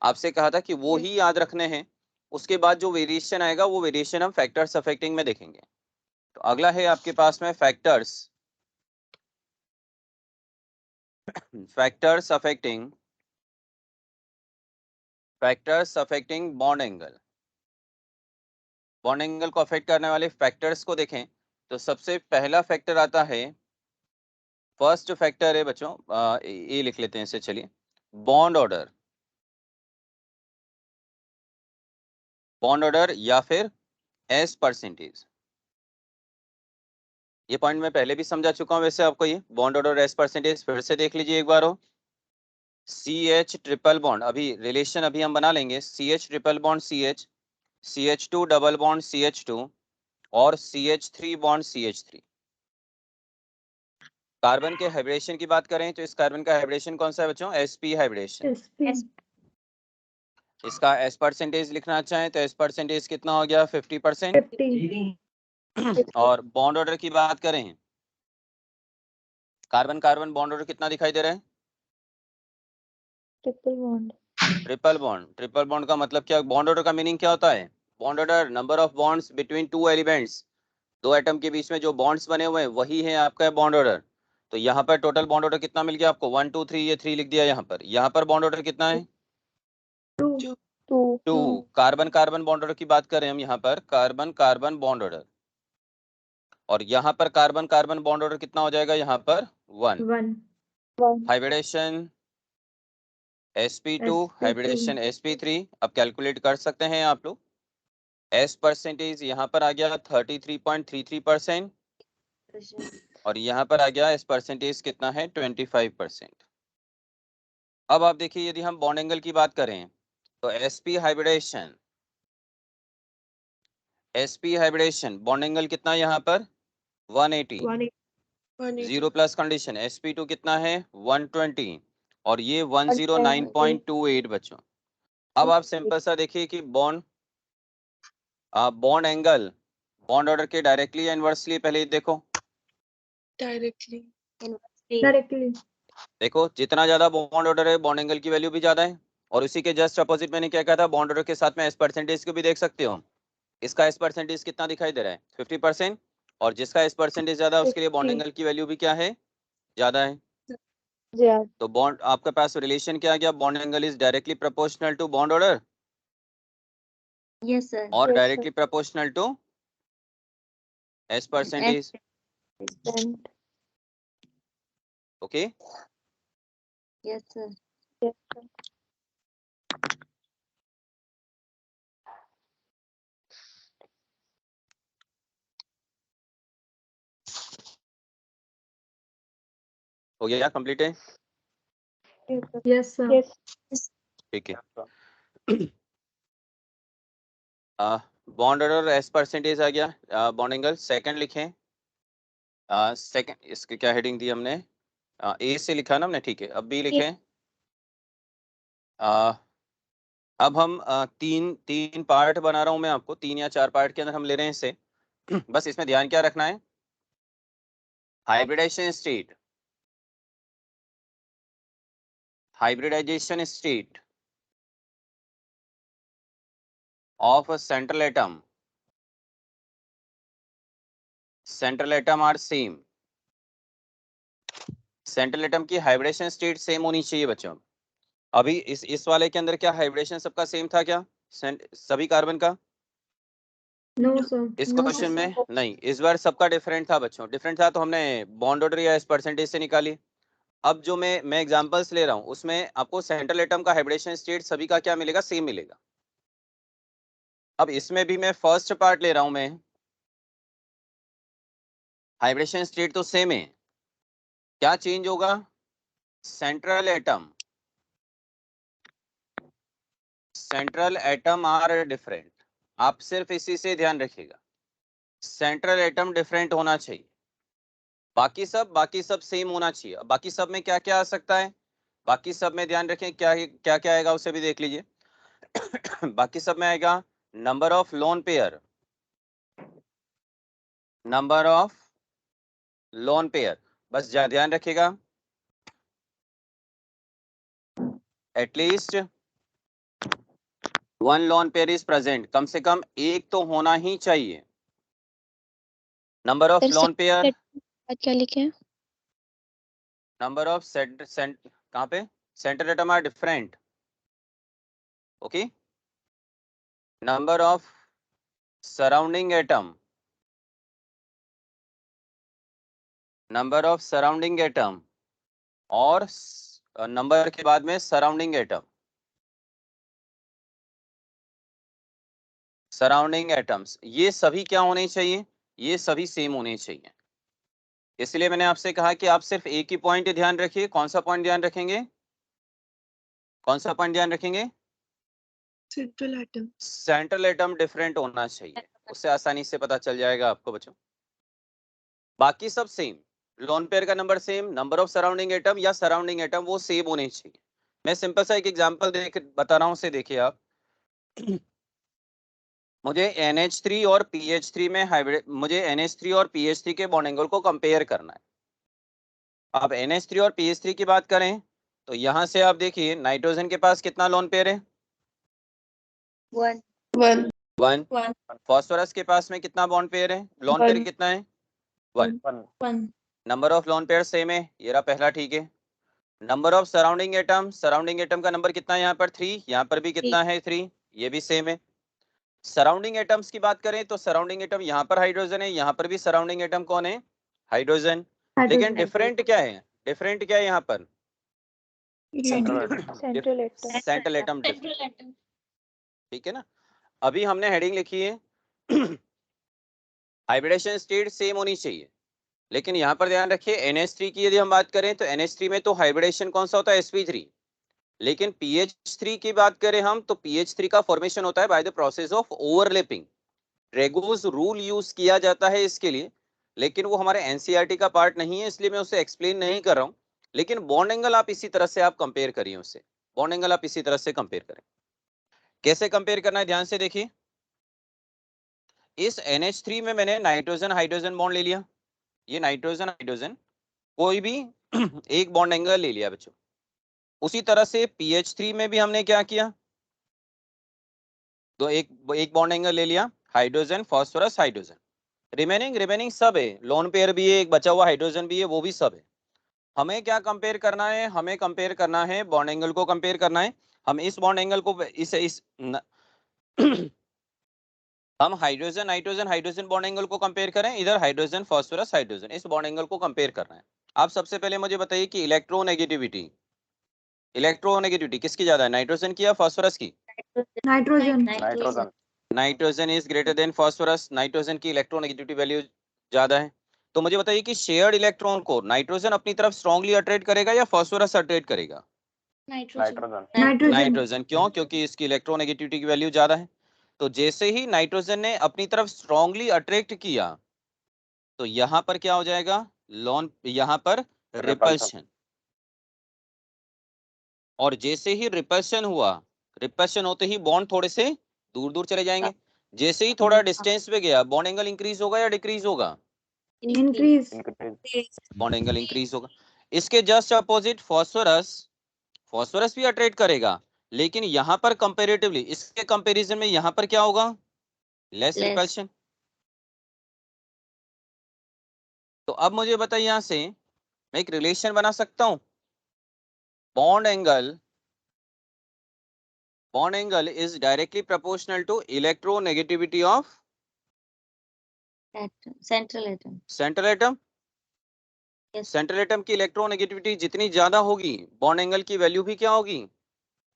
आपसे कहा था कि वो ही याद रखने हैं। उसके बाद जो वेरिएशन आएगा वो वेरिएशन हम फैक्टर्स अफेक्टिंग में देखेंगे। तो अगला है आपके पास में factors, factors affecting bond angle. Bond angle को अफेक्ट करने वाले फैक्टर्स को देखें तो सबसे पहला फैक्टर आता है, फर्स्ट फैक्टर है बच्चों, ये लिख लेते हैं इसे, चलिए, बॉन्ड ऑर्डर। बॉन्ड ऑर्डर या फिर एस परसेंटेज। ये पॉइंट मैं पहले भी समझा चुका हूं वैसे आपको, ये बॉन्ड ऑर्डर एस परसेंटेज फिर से देख लीजिए एक बार हो। CH ट्रिपल बॉन्ड, अभी रिलेशन अभी हम बना लेंगे, CH triple bond CH, CH2 double bond CH2 और CH3 बॉन्ड CH3। कार्बन के हाइब्रिडेशन की बात करें तो इस कार्बन का हाइब्रिडेशन कौन सा है बच्चों, sp हाइब्रिडेशन। इसका एस परसेंटेज लिखना चाहें तो एस परसेंटेज कितना हो गया, 50%।
50।
और बॉन्ड ऑर्डर की बात करें, कार्बन कार्बन बॉन्ड ऑर्डर कितना दिखाई दे रहा है,
triple bond.
Triple bond. Triple bond का मतलब क्या, बॉन्ड ऑर्डर का मीनिंग क्या होता है, bond order number of bonds between two elements, दो एटम के बीच में जो बॉन्ड्स बने हुए हैं वही है आपका बॉन्ड ऑर्डर। तो यहाँ पर टोटल बॉन्ड ऑर्डर कितना मिल गया आपको, 1 2 3, ये 3 लिख दिया यहाँ पर बॉन्ड ऑर्डर कितना है, 2। कार्बन कार्बन बॉन्ड ऑर्डर की बात करें हम, यहाँ पर कार्बन कार्बन बॉन्ड ऑर्डर, और यहाँ पर कार्बन कार्बन बॉन्ड ऑर्डर कितना हो जाएगा, यहाँ पर 1। Hybridisation sp2, hybridisation sp3। अब कैलकुलेट कर सकते हैं आप लोग, एस परसेंटेज यहाँ पर आ गया 33.33% और यहाँ पर आ गया एस परसेंटेज कितना है, 25%। अब आप देखिए यदि हम बॉन्ड एंगल की बात करें तो sp हाइब्रिडेशन बॉन्ड एंगल कितना है यहाँ पर 180, 0+ कंडीशन, sp2 कितना है 120 और ये 109.28 बच्चों। अब आप सिंपल सा देखिए कि बॉन्ड एंगल बॉन्ड ऑर्डर के डायरेक्टली या इनवर्सली, पहले देखो
डायरेक्टली।
देखो, जितना ज्यादा बॉन्ड ऑर्डर है बॉन्ड एंगल की वैल्यू भी ज्यादा है। और उसी के जस्ट अपोजिट मैंने क्या कहा था, बॉन्ड ऑर्डर के साथ में एस परसेंटेज को भी देख सकते हो। इसका एस परसेंटेज कितना दिखाई दे रहा है, 50%, और जिसका एस परसेंटेज ज्यादा है उसके लिए बॉन्ड एंगल की वैल्यू भी क्या है, ज्यादा है। तो बॉन्ड आपके पास रिलेशन क्या आ गया, bond angle is directly proportional to bond order
yes sir.
और directly proportional to s percentage. Okay,
yes sir.
हो गया, कंप्लीट है?
Yes sir.
Yes.
ठीक है। बॉन्ड ऑर्डर एस परसेंटेज आ गया, बॉन्ड एंगल सेकंड लिखें। सेकंड इसकी क्या हेडिंग दी हमने? ए से लिखा ना हमने, ठीक है। अब बी लिखें। अब हम तीन पार्ट बना रहा हूं मैं आपको, 3 या 4 पार्ट के अंदर हम ले रहे हैं इसे। बस इसमें ध्यान क्या रखना है? Hybridisation state of a central atom are same। Central atom की हाइब्रिडेशन स्टेट सेम होनी चाहिए बच्चों। अभी इस वाले के अंदर क्या हाइब्रिडेशन सबका सेम था क्या? सभी कार्बन का?
No sir.
इस क्वेश्चन में नहीं, इस बार सबका डिफरेंट था बच्चों। डिफरेंट था तो हमने बॉन्ड ऑर्डर या इस परसेंटेज से निकाली। अब जो मैं एग्जांपल्स ले रहा हूं उसमें आपको सेंट्रल एटम का हाइब्रिडेशन स्टेट सभी का क्या मिलेगा? सेम मिलेगा। अब इसमें भी मैं फर्स्ट पार्ट ले रहा हूं, मैं हाइब्रिडेशन स्टेट तो सेम है, क्या चेंज होगा? Central atom are different. आप सिर्फ इसी से ध्यान रखिएगा, सेंट्रल एटम डिफरेंट होना चाहिए। बाकी सब सेम होना चाहिए। बाकी सब में क्या क्या आ सकता है? बाकी सब में ध्यान रखें क्या क्या क्या आएगा, उसे भी देख लीजिए। बाकी सब में आएगा नंबर ऑफ लोन पेयर, बस ध्यान रखिएगा, at least 1 lone pair is present. कम से कम एक तो होना ही चाहिए। Number of
sir
lone pair,
क्या लिखे हैं?
नंबर ऑफ कहाँ पे? Central atom are different, okay. Number of surrounding atom, और नंबर के बाद में सराउंडिंग एटम्स, ये सभी क्या होने चाहिए? ये सभी सेम होने चाहिए। इसलिए मैंने आपसे कहा कि आप सिर्फ एक ही पॉइंट ध्यान रखिए। कौन सा पॉइंट ध्यान रखेंगे? सेंट्रल एटम डिफरेंट होना चाहिए, उससे आसानी से पता चल जाएगा आपको बच्चों। बाकी सब सेम, लोन पेयर का number same, number of surrounding atom या सराउंडिंग एटम वो सेम होने चाहिए। मैं सिंपल सा एक एग्जांपल बता रहा हूं, उसे देखिए आप। मुझे NH3 और PH3 में मुझे NH3 और PH3 के बॉन्ड एंगल को कंपेयर करना है। अब NH3 और PH3 की बात करें तो यहां से आप देखिए, नाइट्रोजन के पास कितना लोन पेयर है? 1। फास्फोरस के पास में कितना बॉन्ड पेयर है? लोन पेयर कितना है? 1। Number of lone pair same है, ये रहा पहला, ठीक है। नंबर ऑफ सराउंडिंग एटम का नंबर कितना है यहाँ पर? 3। यहाँ पर भी कितना है? 3, ये भी सेम है। सराउंडिंग एटम्स की बात करें तो सराउंडिंग एटम यहाँ पर हाइड्रोजन है, यहाँ पर भी सराउंडिंग एटम कौन है? हाइड्रोजन। लेकिन डिफरेंट क्या है? यहाँ पर सेंट्रल एटम डिफरेंट, ठीक है ना। अभी हमने हेडिंग लिखी है हाइब्रिडेशन स्टेट सेम होनी चाहिए, लेकिन यहाँ पर ध्यान रखिए NH3 की यदि हम बात करें तो NH3 में तो हाइब्रिडेशन कौन सा होता है? sp3। लेकिन PH3 की बात करें हम तो PH3 का फॉर्मेशन होता है by the process of overlapping. ड्रैगोस rule use किया जाता है इसके लिए, लेकिन वो हमारे NCERT का पार्ट नहीं है, इसलिए मैं उसे एक्सप्लेन नहीं कर रहा हूँ। लेकिन बॉन्ड एंगल आप इसी तरह से आप कंपेयर करिए उससे, बॉन्ड एंगल आप इसी तरह से कंपेयर करें। कैसे कंपेयर करना है ध्यान से देखिए। इस NH3 में मैंने नाइट्रोजन हाइड्रोजन बॉन्ड ले लिया, ये नाइट्रोजन हाइड्रोजन कोई भी एक बॉन्ड एंगल ले लिया बच्चों। उसी तरह से PH3 में भी हमने क्या किया? तो एक बॉन्ड एंगल ले लिया, हाइड्रोजन फास्फोरस हाइड्रोजन। रिमेनिंग सब है, लोन पेयर भी है, एक बचा हुआ हाइड्रोजन भी है, वो भी सब है। हमें क्या कंपेयर करना है? हमें कंपेयर करना है बॉन्ड एंगल को कंपेयर करना है। हम इस बॉन्ड एंगल को हम हाइड्रोजन हाइड्रोजन बॉन्ड एंगल को कंपेयर करें, इधर हाइड्रोजन फास्फोरस हाइड्रोजन, इस बॉन्ड एंगल को कंपेयर करना है। आप सबसे पहले मुझे बताइए कि इलेक्ट्रोनेगेटिविटी किसकी ज्यादा है, नाइट्रोजन की या फास्फोरस की? Nitrogen is greater then phosphorus. Nitrogen की इलेक्ट्रोनेगेटिविटी वैल्यू ज्यादा है। तो मुझे बताइए कि शेयर्ड इलेक्ट्रॉन को नाइट्रोजन अपनी तरफ स्ट्रांगली अट्रैक्ट करेगा या फास्फोरस अट्रैक्ट करेगा?
नाइट्रोजन।
नाइट्रोजन।
नाइट्रोजन। क्यों? क्योंकि इसकी इलेक्ट्रोनेगेटिविटी की वैल्यू ज्यादा है। तो जैसे ही नाइट्रोजन ने अपनी तरफ स्ट्रांगली अट्रैक्ट किया तो यहां पर क्या हो जाएगा? लॉन, यहां पर रिपल्शन। और जैसे ही रिपल्शन हुआ, रिपल्शन होते ही बॉन्ड थोड़े से दूर दूर चले जाएंगे। जैसे ही थोड़ा डिस्टेंस पे गया बॉन्ड एंगल इंक्रीज होगा या डिक्रीज होगा?
इंक्रीज।
बॉन्ड एंगल इंक्रीज होगा। इसके जस्ट अपोजिट फास्फोरस, फास्फोरस भी अट्रैक्ट करेगा, लेकिन यहां पर कंपैरेटिवली, इसके कंपैरिजन में यहां पर क्या होगा? Less repulsion. तो अब मुझे बताइए, यहां से मैं एक रिलेशन बना सकता हूं। Bond angle is directly proportional to electronegativity of
central atom.
Central atom.
Yes.
Central atom की इलेक्ट्रोनेगेटिविटी जितनी ज्यादा होगी, बॉन्ड एंगल की वैल्यू भी क्या होगी?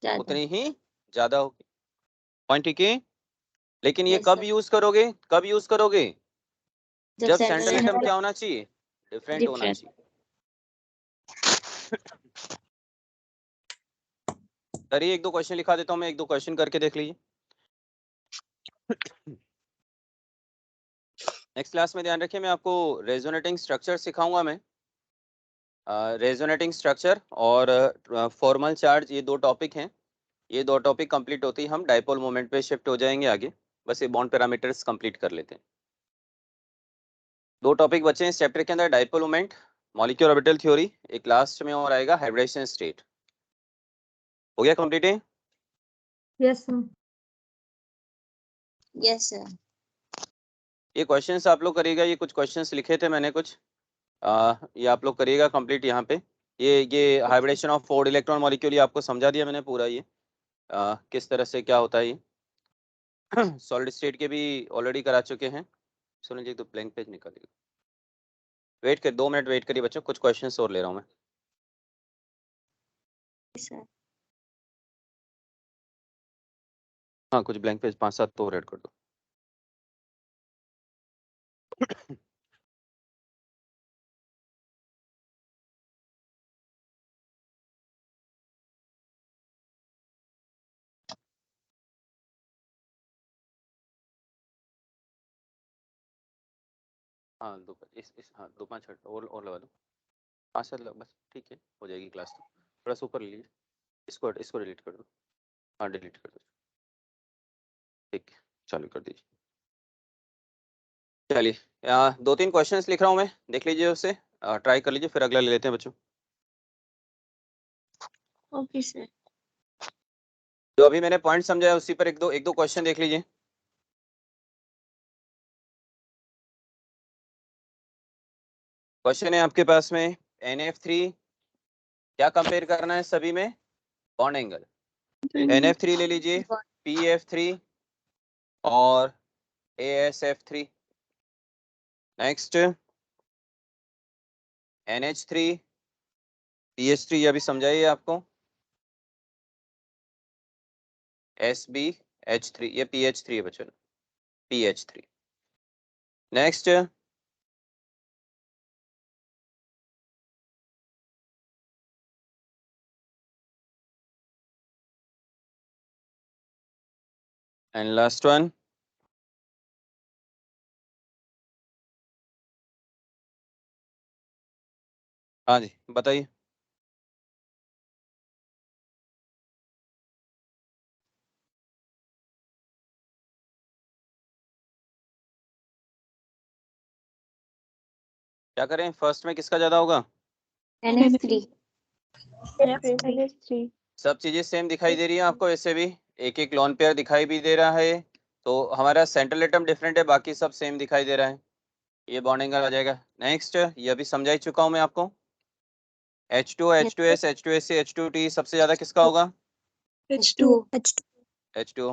ज्यादा।
उतनी ही ज्यादा होगी। पॉइंट ठीक है? लेकिन ये
Yes,
कब
sir.
यूज करोगे? कब यूज करोगे? जब
central
सेंट्रल एटम
atom
क्या होना चाहिए? डिफरेंट होना
Different.
चाहिए। करिए, एक दो क्वेश्चन लिखा देता हूं मैं, एक दो क्वेश्चन करके देख लीजिए। नेक्स्ट क्लास में ध्यान रखिए, मैं आपको रेजोनेटिंग स्ट्रक्चर सिखाऊंगा। मैं रेजोनेटिंग स्ट्रक्चर और फॉर्मल चार्ज, ये दो टॉपिक हैं। ये दो टॉपिक कंप्लीट होती ही हम डाइपोल मोमेंट पे शिफ्ट हो जाएंगे आगे। बस ये बॉन्ड पैरामीटर्स कंप्लीट कर लेते हैं। दो टॉपिक बचे हैं इस चैप्टर के अंदर, dipole moment, molecular orbital theory, एक लास्ट में और आएगा हाइब्रिडेशन स्टेट। हो गया कंप्लीट है?
Yes sir.
Yes sir.
ये क्वेश्चंस आप लोग करिएगा। ये कुछ क्वेश्चंस लिखे थे मैंने कुछ, ये आप लोग करिएगा कंप्लीट यहाँ पे। ये हाइब्रिडेशन ऑफ 4 इलेक्ट्रॉन मॉलिक्यूल, ये आपको समझा दिया मैंने पूरा। ये किस तरह से क्या होता है ये सॉलिड स्टेट के भी ऑलरेडी करा चुके हैं। सुनिए जी, तो ब्लैंक पेज निकालिए। वेट कर, 2 मिनट वेट करिए बच्चों, कुछ क्वेश्चंस और ले रहा हूँ मैं।
सर।
हाँ, कुछ ब्लैंक पेज 5-7 तो और ऐड कर दो। हाँ, दो हाँ, 2-5 और लगा दो। 5-7 बस, ठीक है, हो जाएगी क्लास। तो थोड़ा सा ऊपर ले लीजिए, इसको डिलीट कर दो। हाँ, डिलीट कर दो, ठीक है, चालू कर दीजिए। चलिए, 2-3 क्वेश्चंस लिख रहा हूँ मैं, देख लीजिए उसे, ट्राई कर लीजिए, फिर अगला ले लेते हैं बच्चों।
Okay sir.
जो अभी मैंने पॉइंट समझाया उसी पर एक दो क्वेश्चन देख लीजिए। क्वेश्चन है आपके पास में, NF3 क्या कंपेयर करना है सभी में? Bond angle. NF3 ले लीजिए, PF3 और ASF3। नेक्स्ट NH3, PH3, ये अभी समझाइए आपको। SbH3, ये PH3 है बच्चों, PH3। Next and last one हाँ जी बताइए। क्या करें, फर्स्ट में किसका ज्यादा होगा?
NF3।
NH3
सब चीजें सेम दिखाई दे रही है आपको? ऐसे भी एक एक लॉन पेयर दिखाई भी दे रहा है, तो हमारा सेंट्रल एटम डिफरेंट है, बाकी सब सेम दिखाई दे रहा है। ये बॉन्ड एंगल आ जाएगा। नेक्स्ट, ये अभी समझा ही चुका हूं मैं आपको। H2, H2S, H2SC, H2T, सबसे ज्यादा किसका होगा?
H2।
H2।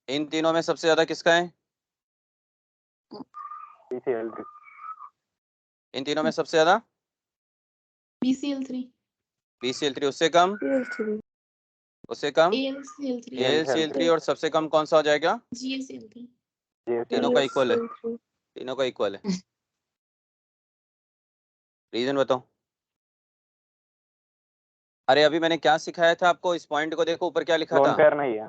इन तीनों में सबसे ज्यादा किसका है?
BCl3।
इन तीनों में सबसे ज्यादा
BCl3।
BCl3। उससे कम? उससे कम
AlCl3।
AlCl3। और सबसे कम कौन सा हो जाएगा?
GaCl3।
तीनों का इक्वल है, तीनों का इक्वल है। रीजन बताओ। अरे अभी मैंने क्या सिखाया था आपको, इस पॉइंट को देखो, ऊपर क्या लिखा
लोन
था।
पेयर नहीं है।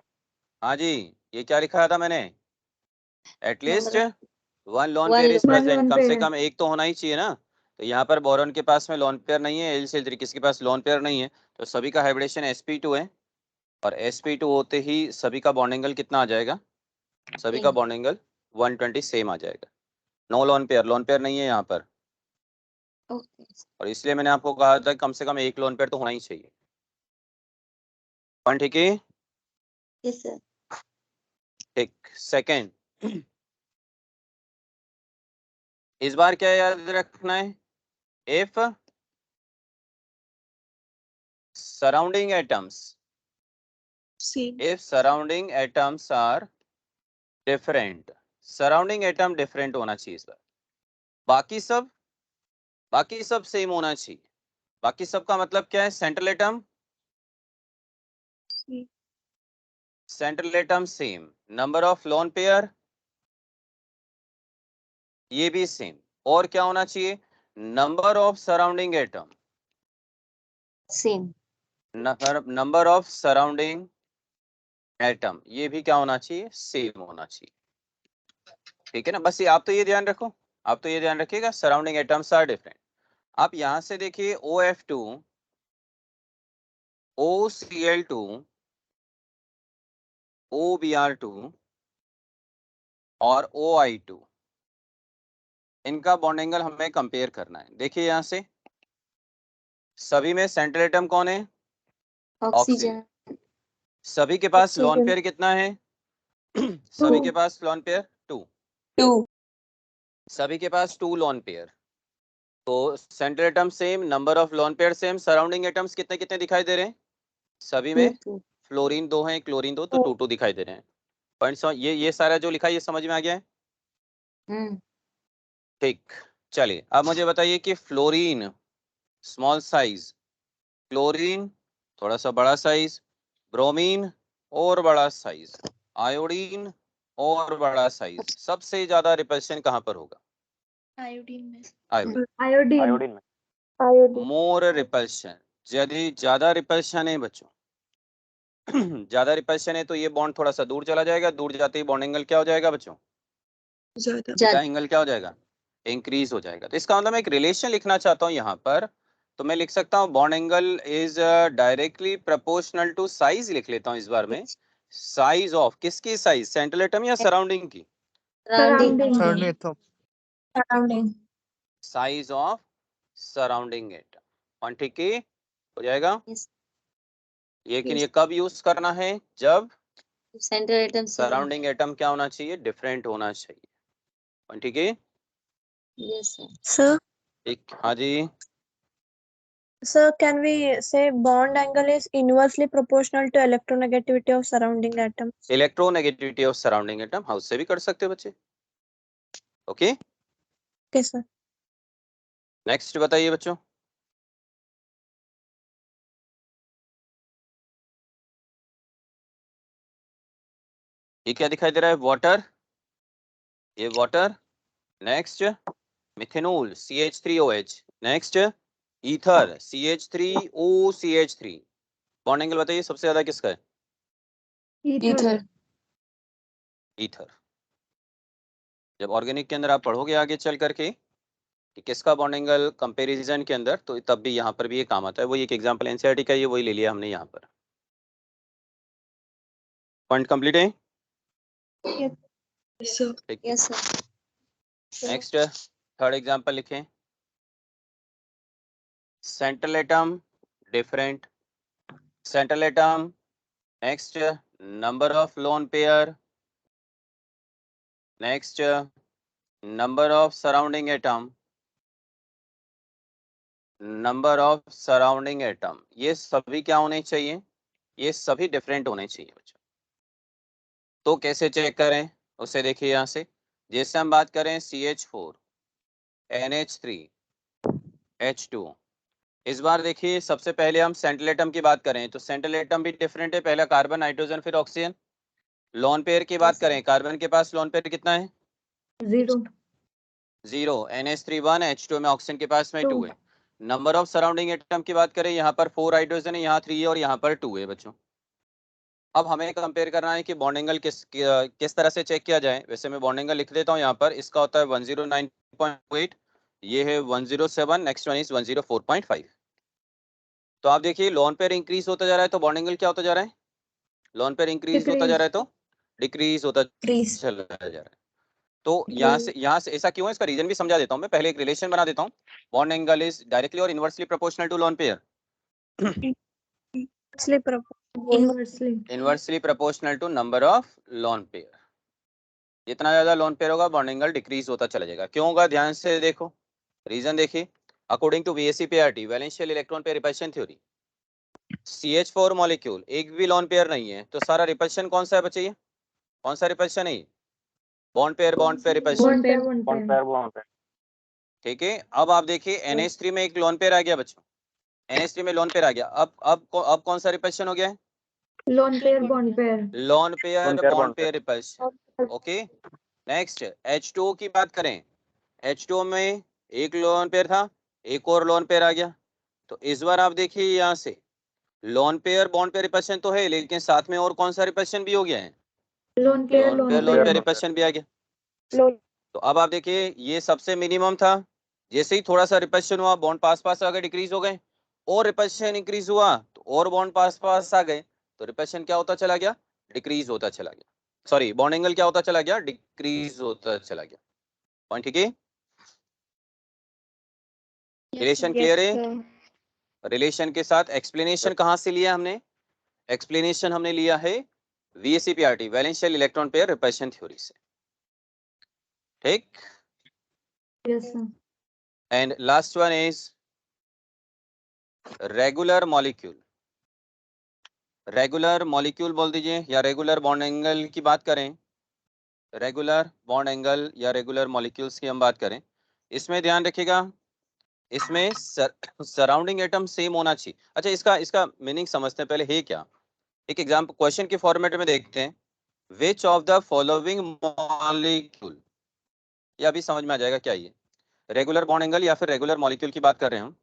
हाँ जी, ये क्या लिखा था मैंने, at least one loan
One
pair is
One
present,
loan
कम से
pair.
कम एक तो होना ही चाहिए ना। तो यहाँ पर बोरॉन के पास में लोन पेयर नहीं है, एल किसके पास लोन पेयर नहीं है, तो सभी का हाइब्रिडेशन sp2 है, और sp2 होते ही सभी का बॉन्ड एंगल कितना आ जाएगा, सभी का बॉन्ड एंगल 120 सेम आ जाएगा। नो लोन पेयर नहीं है यहाँ पर,
Okay.
और इसलिए मैंने आपको कहा था कम से कम एक लोन पेयर तो होना ही चाहिए। पॉइंट ठीक है।
Yes, sir.
ठीक, सेकेंड, इस बार क्या याद रखना है, if surrounding atoms
Same.
if surrounding atoms are different, surrounding atom different होना चाहिए इस बार, बाकी सब सेम होना चाहिए। बाकी सब का मतलब क्या है, central atom same, number of lone pair ये भी सेम, और क्या होना चाहिए, number of surrounding atom
Same.
Number of surrounding atom ये भी क्या होना चाहिए, सेम होना चाहिए। ठीक है ना, बस ये आप तो ये ध्यान रखो, आप तो ये ध्यान रखिएगा, सराउंडिंग एटम्स आर डिफरेंट। आप यहां से देखिए OF2 OCl2 OBr2 और OI2, इनका बॉन्ड एंगल हमें कंपेयर करना है। देखिए यहां से सभी में सेंट्रल एटम कौन है,
Oxygen.
सभी के पास लोन
Oxygen.
पेयर कितना है सभी के पास लोन पेयर 2,
2.
सभी के पास 2 लोन पेयर, तो central atom same, number of lone pair same, surrounding atoms कितने कितने दिखाई दे रहे हैं, सभी में
2.
फ्लोरीन 2 है, क्लोरीन 2, तो 2 दिखाई दे रहे हैं। पॉइंट ये सारा जो लिखा है ये समझ में आ गया है। ठीक, चलिए अब मुझे बताइए कि फ्लोरीन स्मॉल साइज, क्लोरीन थोड़ा सा बड़ा साइज, ब्रोमीन और बड़ा साइज, आयोडीन और बड़ा साइज, सबसे ज्यादा रिपल्शन कहाँ पर होगा,
आयोडीन में।
आयोडीन।
Iodine.
आयोडीन में।
मोर रिपल्शन, यदि ज्यादा रिपल्शन है बच्चों ज्यादा रिपल्शन है तो ये बॉन्ड थोड़ा सा दूर चला जाएगा, दूर जाते ही बॉन्ड एंगल क्या हो जाएगा बच्चों,
ज्यादा।
एंगल क्या हो जाएगा, इंक्रीज हो जाएगा। तो इसका मतलब मैं एक रिलेशन लिखना चाहता हूँ यहाँ पर, तो मैं लिख सकता हूँ bond angle is directly proportional to size, लिख लेता हूँ इस बार में, साइज ऑफ किसकी साइज, सेंट्रल एटम या सराउंडिंग की,
Surrounding.
Surrounding.
Size of surrounding atom. और ठीक है हो जाएगा।
Yes.
लेकिन ये कब यूज करना है, जब
Central atom.
सराउंडिंग एटम क्या होना चाहिए, डिफरेंट होना चाहिए। और ठीक है,
Yes, sir.
Sir,
ठीक, हाँ जी,
sir, can we say bond angle is inversely proportional to electronegativity of surrounding atom?
Electronegativity of surrounding atom, हाँ उससे भी कर सकते हो बच्चे। Okay,
Okay, sir.
नेक्स्ट बताइए बच्चों। ये क्या दिखाई दे रहा है, वाटर, ये water, next methanol CH3OH, next ether CH3OCH3, bond angle बताइए सबसे ज्यादा किसका है,
Ether.
ईथर। जब ऑर्गेनिक के अंदर आप पढ़ोगे आगे चल करके कि किसका बॉन्ड एंगल कंपैरिजन के अंदर, तो तब भी यहाँ पर भी ये काम आता है। वही एक एग्जांपल एनसीईआरटी का ये वही ले लिया हमने यहाँ पर। पॉइंट कंप्लीट है।
Sir.
ठीक,
Yes, sir.
Next third example लिखें, central atom different, central atom, next number of lone pair, next number of surrounding atom, number of surrounding atom, ये सभी क्या होने चाहिए, ये सभी डिफरेंट होने चाहिए बच्चों। तो कैसे चेक करें उसे देखिए यहाँ से, जैसे हम बात करें CH4 NH3 H2, इस बार देखिए सबसे पहले हम सेंट्रल एटम की बात करें तो सेंट्रल एटम भी डिफरेंट है, पहला कार्बन नाइट्रोजन फिर ऑक्सीजन। लोन पेयर की बात करें, कार्बन के पास लोन पेयर कितना है,
0.
0, NH3 1, H2 में ऑक्सीजन के पास में 2
2.
है। नंबर ऑफ सराउंडिंग एटम की बात करें, यहाँ पर 4 हाइड्रोजन है, यहाँ 3 है और यहाँ पर 2 है बच्चों। अब हमें कंपेयर करना है कि बॉन्ड एंगल किस तरह से चेक किया जाए। वैसे मैं बॉन्ड एंगल लिख देता हूँ यहाँ पर, इसका होता है 109.8, ये है 107, नेक्स्ट वन इज 104.5। तो आप देखिए लोन पेयर इंक्रीज होता जा रहा है तो बॉन्ड एंगल क्या होता जा रहा है, लोन पेयर इंक्रीज होता जा रहा है तो डिक्रीज होता चला जा रहा है। तो यहाँ से ऐसा क्यों है, इसका रीजन भी समझा देता हूँ मैं। पहले एक रिलेशन बना देता हूँ, बॉन्ड एंगल इज डायरेक्टली और inversely proportional to lone pair. Inversely proportional to number of lone pair. जितना ज्यादा लोन पेयर होगा बॉन्ड एंगल डिक्रीज होता चला जाएगा। क्यों होगा, ध्यान से देखो, रीजन देखिए। According to VSEPRT, valential electron pair repulsion theory, CH4 molecule एक भी लोन पेयर नहीं है तो सारा रिपल्शन कौन सा है बच्चे, कौन सा रिपल्शन है, बॉन्ड पेयर रिपल्शन। ठीक है, अब आप देखिए NH3 में एक लोन पेयर आ गया बच्चों, NH3 में लोन पेयर आ गया। अब कौन सा रिपल्शन हो गया है,
lone pair bond pair
repulsion. Okay, next H2O की बात करें, H2O में एक लोन पेयर था, एक और लोन पेयर आ गया। तो इस बार आप देखिए यहाँ से lone pair bond pair repulsion तो है, लेकिन साथ में और कौन सा रिपल्शन भी हो गया है,
लोन
पेयर रिपल्शन भी आ गया। तो अब आप देखिए ये सबसे मिनिमम था, जैसे ही थोड़ा सा रिपल्शन हुआ बॉन्ड पास आ गए, डिक्रीज हो गए, और रिपल्शन इंक्रीज हुआ तो और बॉन्ड पास आ गए, तो रिपल्शन क्या होता चला गया, डिक्रीज होता चला गया। सॉरी, बॉन्ड एंगल क्या होता चला गया, डिक्रीज होता चला गया। पॉइंट ठीक है, रिलेशन क्लियर है। रिलेशन के साथ एक्सप्लेनेशन कहां से लिया हमने, एक्सप्लेनेशन हमने लिया है VSEPRT, valential electron pair repulsion theory से। ठीक,
yes sir.
And last one is regular molecule. Regular molecule बोल दीजिए, या रेगुलर बॉन्ड एंगल की बात करें, रेगुलर बॉन्ड एंगल या रेगुलर मॉलिक्यूल्स की हम बात करें, इसमें ध्यान रखिएगा, इसमें सराउंडिंग एटम सेम होना चाहिए। अच्छा, इसका मीनिंग समझते हैं पहले है क्या। एक एग्जाम्पल क्वेश्चन के फॉर्मेट में देखते हैं, विच ऑफ द फॉलोइंग मॉलिक्यूल, ये अभी समझ में आ जाएगा क्या ये रेगुलर बॉन्ड एंगल या फिर रेगुलर मॉलिक्यूल की बात कर रहे हैं हम।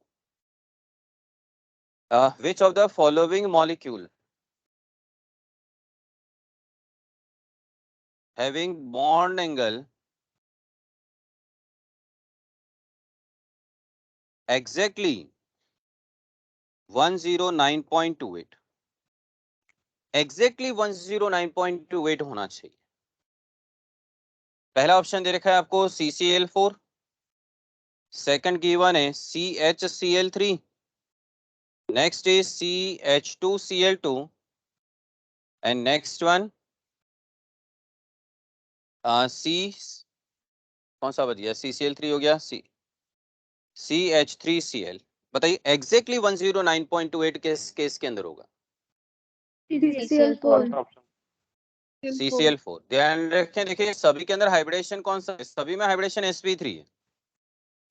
विच of the following molecule having bond angle exactly 109.28, exactly 109.28 होना चाहिए। पहला ऑप्शन दे रखा है आपको CCl4, सेकंड गिवन है CHCl3, next is CH2Cl2, and next one कौन सा बच गया, CCl3 हो गया, CH3Cl। बताइए एग्जैक्टली 109.28 किस केस के अंदर होगा, CCl4। ध्यान रखें, देखिए सभी के अंदर हाइब्रिडेशन कौन सा है, सभी में हाइब्रिडेशन sp3 है,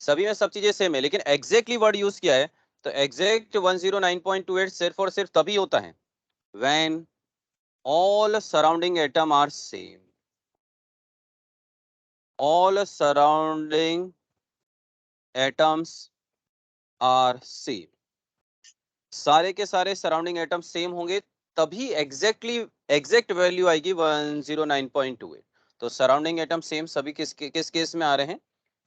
सभी में सब चीजें सेम है, लेकिन एग्जैक्टली वर्ड यूज किया है। तो एग्जैक्ट 109.28 सिर्फ और सिर्फ तभी होता है when all surrounding atom are same, all surrounding atoms are same, सारे के सारे सराउंडिंग एटम सेम होंगे तभी एग्जैक्ट वैल्यू आएगी 109.28। तो सराउंडिंग एटम सेम सभी किस केस में आ रहे हैं,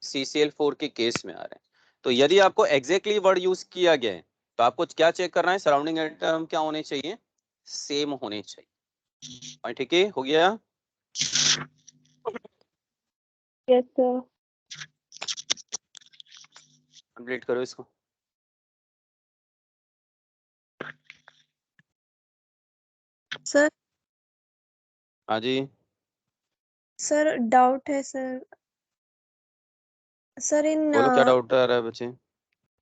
CCl4 के केस में आ रहे हैं। तो यदि आपको एग्जैक्टली वर्ड यूज किया गया है तो आपको क्या चेक करना है, सराउंडिंग एटम क्या होने चाहिए, सेम होने चाहिए। ठीक है, हो गया।
Yes sir.
कंप्लीट करो इसको।
सर
हाँ जी,
सर डाउट है सर। सर इन
बोलो क्या डाउट आ रहा है बच्चे।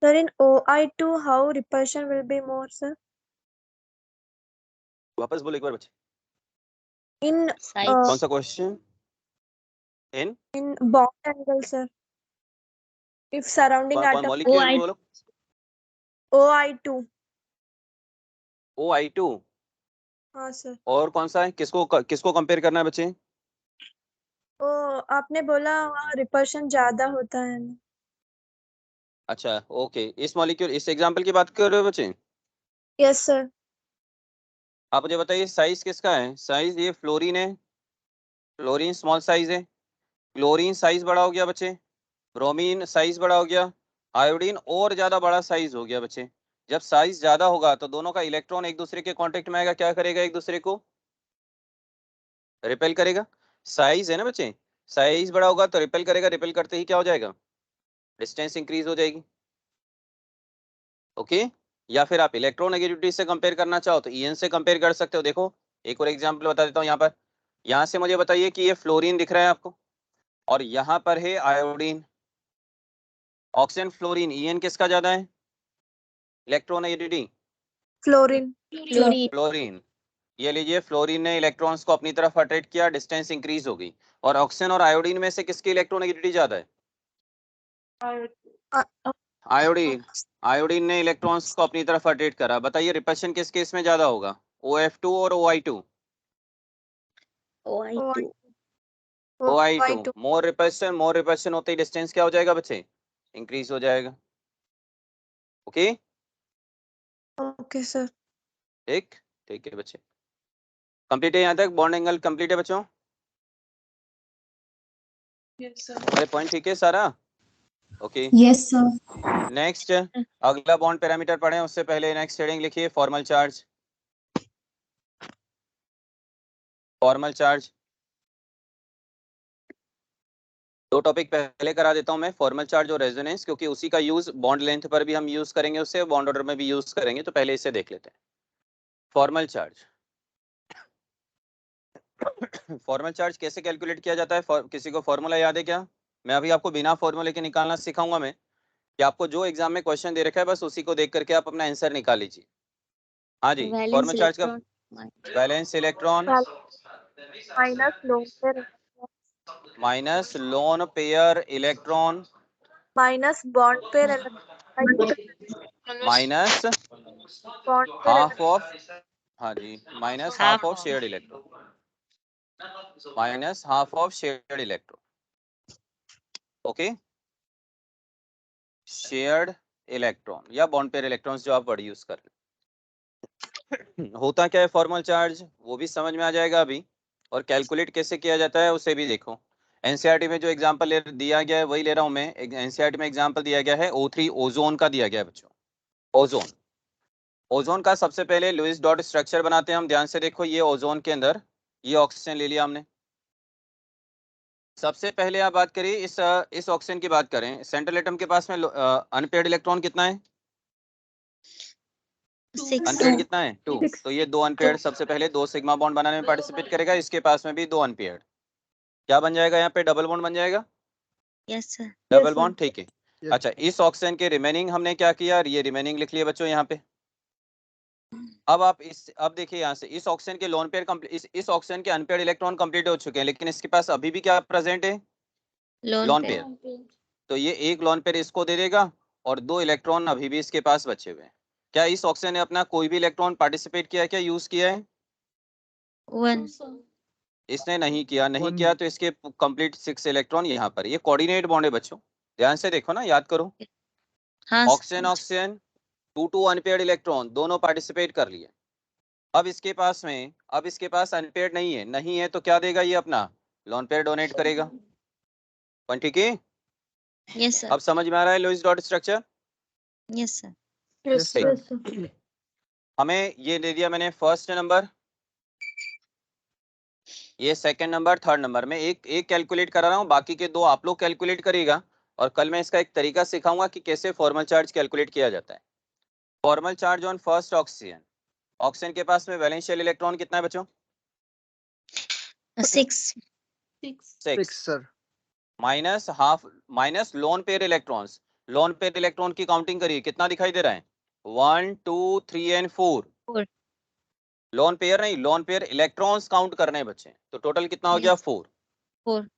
Sir in OI2 how repulsion will be more sir,
वापस बोलो एक बार बच्चे,
इन
कौन सा question, in
bond angle sir, if surrounding
कौन
एटम
मॉलिक्यूल बोलो,
OI2।
OI2,
हाँ सर।
और कौन सा है, किसको कंपेयर करना है बच्चे,
ओ आपने बोला वहाँ रिपल्शन ज्यादा होता है ना।
अच्छा ओके, इस मॉलिक्यूल इस एग्जांपल की बात कर रहे हो बच्चे?
Yes, sir.
आप मुझे बताइए साइज किसका है? साइज ये फ्लोरीन है, फ्लोरीन स्मॉल साइज है, क्लोरीन साइज बड़ा हो गया बच्चे, ब्रोमीन साइज बड़ा हो गया, आयोडीन और ज्यादा बड़ा साइज हो गया बच्चे। जब साइज ज्यादा होगा तो दोनों का इलेक्ट्रॉन एक दूसरे के कांटेक्ट में आएगा, क्या करेगा? एक दूसरे को रिपेल करेगा। साइज है ना बच्चे, साइज बड़ा होगा तो रिपेल करेगा, रिपेल करते ही क्या हो जाएगा? डिस्टेंस इंक्रीज हो जाएगी। ओके, या फिर आप इलेक्ट्रोनेगेटिविटी से कंपेयर करना चाहो तो ईएन से कंपेयर कर सकते हो। देखो एक और एग्जांपल बता देता हूँ यहाँ पर। यहाँ से मुझे बताइए कि ये फ्लोरीन दिख रहा है आपको और यहाँ पर है आयोडीन। ऑक्सीजन फ्लोरीन ईएन किसका ज्यादा है? Electronegativity
Fluorine.
फ्लोरीन।
फ्लोरीन। ये लीजिए, फ्लोरीन ने इलेक्ट्रॉन्स को अपनी तरफ अट्रैक्ट किया, डिस्टेंस इंक्रीज हो गई। और ऑक्सीजन और आयोडीन में से किसकी इलेक्ट्रोनेगेटिविटी ज्यादा है? आयोडीन। आयोडीन ने इलेक्ट्रॉन्स को अपनी तरफ अट्रैक्ट करा। बताइए रिपल्शन किस केस में ज्यादा होगा? OF2 और OI2?
OI2।
OI2 मोर रिपल्शन होते ही डिस्टेंस क्या हो जाएगा बच्चे? इंक्रीज हो जाएगा। Okay
Okay, sir.
ठीक, ठीक है बच्चे, कंप्लीट है यहाँ तक? बॉन्ड एंगल कंप्लीट है बच्चों?
Yes, sir.
अरे पॉइंट ठीक है सारा? Okay
yes sir.
नेक्स्ट, अगला बॉन्ड पैरामीटर पढ़ें उससे पहले नेक्स्ट हेडिंग लिखिए फॉर्मल चार्ज। फॉर्मल चार्ज दो टॉपिक पहले करा देता हूं मैं, फॉर्मल चार्ज और रेजोनेंस, क्योंकि उसी का यूज बॉन्ड लेंथ पर भी हम यूज करेंगे, उससे बॉन्ड ऑर्डर में भी यूज करेंगे, तो पहले इसे देख लेते हैं। फॉर्मल चार्ज फॉर्मल चार्ज कैसे कैलकुलेट किया जाता है? किसी को फॉर्मूला याद है क्या? मैं अभी आपको बिना फॉर्मूले के निकालना सिखाऊंगा मैं, कि आपको जो एग्जाम में क्वेश्चन दे रखा है बस उसी को देख करके आप अपना आंसर निकाल लीजिए। हाँ जी,
वैलेंस
फॉर्मल चार्ज का
electron
valence electron
Minus lone pair electron.
Minus lone pair electron
Minus bond pair electron.
Minus
Bond pair
half of, हाँ जी, minus half of shared electron, minus half of shared electron. Okay, shared electron या bond pair electrons जो आप word use कर रहे हैं। होता क्या है फॉर्मल चार्ज वो भी समझ में आ जाएगा अभी, और कैलकुलेट कैसे किया जाता है उसे भी देखो। एनसीईआरटी में जो एग्जांपल दिया गया है वही ले रहा हूं मैं। एनसीईआरटी में एग्जांपल दिया गया है O3 ओजोन का दिया गया है बच्चों। ओजोन, ओजोन का सबसे पहले लुईस डॉट स्ट्रक्चर बनाते हैं हम। ध्यान से देखो, ये ओजोन के अंदर ये ऑक्सीजन ले लिया हमने। सबसे पहले आप बात करिए इस ऑक्सीजन की बात करें, सेंट्रल एटम के पास में अनपेयर्ड इलेक्ट्रॉन कितना है? अनपेयर्ड कितना है? 2। तो ये 2 अनपेयर्ड सबसे पहले 2 सिग्मा बॉन्ड बनाने में पार्टिसिपेट करेगा। इसके पास में भी 2 अनपेयर्ड, क्या बन जाएगा यहाँ पे? डबल बॉन्ड बन जाएगा।
Yes sir.
डबल बॉन्ड, ठीक है।
Yes.
अच्छा, इस ऑक्सीजन के रिमेनिंग हमने क्या किया? ये रिमेनिंग लिख लिया बच्चों यहाँ पे। अब देखिए यहाँ से इस ऑक्सीजन के लोन पेयर इस ऑक्सीजन के अनपेयर्ड इलेक्ट्रॉन कंप्लीट हो चुके हैं, लेकिन इसके पास अभी भी क्या प्रेजेंट है? Lone pair. तो ये एक लोन पेयर इसको दे देगा और 2 इलेक्ट्रॉन अभी भी इसके पास बचे हुए हैं। क्या इस ऑक्सीजन ने अपना कोई भी इलेक्ट्रॉन पार्टिसिपेट किया है क्या, यूज किया है?
1।
इसने नहीं किया, नहीं
One.
किया तो इसके कंप्लीट 6 इलेक्ट्रॉन यहाँ पर। ये कोऑर्डिनेट बॉन्ड है बच्चों, ध्यान से देखो ना, याद करो।
हाँ
ऑक्सीजन ऑक्सीजन 2 अनपेयर्ड इलेक्ट्रॉन दोनों पार्टिसिपेट कर लिए। अब इसके पास अनपेयर्ड नहीं है तो क्या देगा? ये अपना लोन पेयर डोनेट करेगा। पॉइंट ठीक है?
Yes sir.
अब समझ में आ रहा है Lewis dot structure?
Yes sir.
Yes, sir.
Yes sir.
हमें ये दे दिया मैंने फर्स्ट नंबर, ये सेकंड नंबर, थर्ड नंबर। में एक एक कैलकुलेट करा रहा हूँ, बाकी के 2 आप लोग कैलकुलेट करिएगा। और कल मैं इसका एक तरीका सिखाऊंगा कि कैसे फॉर्मल चार्ज कैलकुलेट किया जाता है। Formal charge on first oxygen, oxygen के पास में वैलेंशियल इलेक्ट्रॉन कितना है बच्चों?
6।
6।
Sir.
Minus half, minus lone pair electrons. Loan pair electron की काउंटिंग करिए, कितना दिखाई दे रहा है? 1 2 3 एंड 4।
4।
लोन पेयर नहीं, लोन पेयर इलेक्ट्रॉन्स काउंट करने हैं बच्चे, तो टोटल कितना हो गया? 4।
4।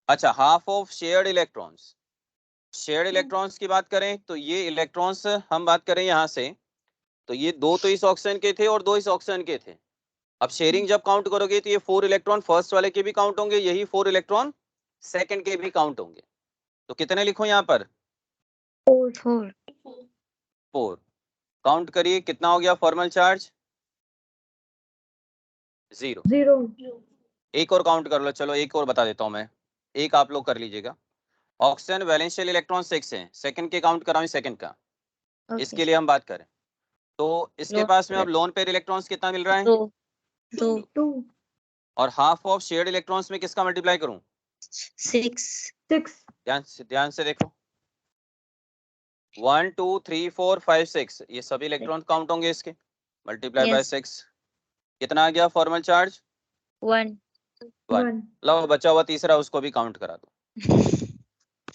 अच्छा, half of shared electrons. Shared electrons की बात करें तो ये इलेक्ट्रॉन्स हम बात करें यहाँ से, तो ये 2 तो इस ऑक्सीजन के थे और 2 इस ऑक्सीजन के थे। अब शेयरिंग जब काउंट करोगे तो ये 4 इलेक्ट्रॉन फर्स्ट वाले के भी काउंट होंगे, यही 4 इलेक्ट्रॉन सेकंड के भी काउंट होंगे। तो कितने लिखो यहाँ पर?
4
4
4 काउंट करिए कितना हो गया फॉर्मल चार्ज 0
0
एक और काउंट कर लो चलो एक और बता देता हूं मैं एक आप लोग कर लीजिएगा ऑक्सीजन वैलेंशियल इलेक्ट्रॉन 6 है सेकंड के काउंट कराऊं सेकंड का इसके लिए हम बात करें तो इसके
Lone
पास में अब लोन पेयर इलेक्ट्रॉन्स कितना मिल रहा है
2
2
और हाफ ऑफ शेयर्ड इलेक्ट्रॉन्स में किसका मल्टीप्लाई करूं
6
6
ध्यान से देखो 1 2 3 4 5 6 ये सभी इलेक्ट्रॉन काउंट होंगे इसके मल्टीप्लाई बाय
Yes.
6 कितना आ गया फॉर्मल चार्ज
1
1 लो बचा हुआ तीसरा उसको भी काउंट करा दो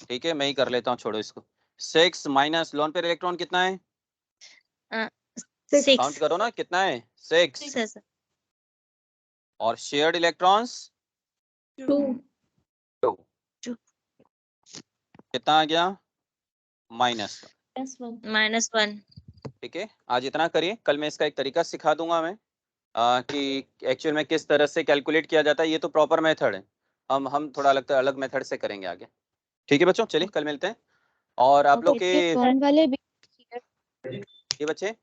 ठीक है मैं ही कर लेता हूँ छोड़ो इसको 6 माइनस लोन पेयर इलेक्ट्रॉन कितना है
6
काउंट करो ना कितना है 6
सर
और शेयर्ड इलेक्ट्रॉन्स
2
2 कितना आ गया -1
-1
ठीक है आज इतना करिए कल मैं इसका एक तरीका सिखा दूंगा मैं कि एक्चुअल में किस तरह से कैलकुलेट किया जाता है ये तो प्रॉपर मेथड है हम थोड़ा अलग मेथड से करेंगे आगे ठीक है बच्चों चलिए कल मिलते हैं और आप लोग के
बॉन्ड वाले भी
ये बच्चे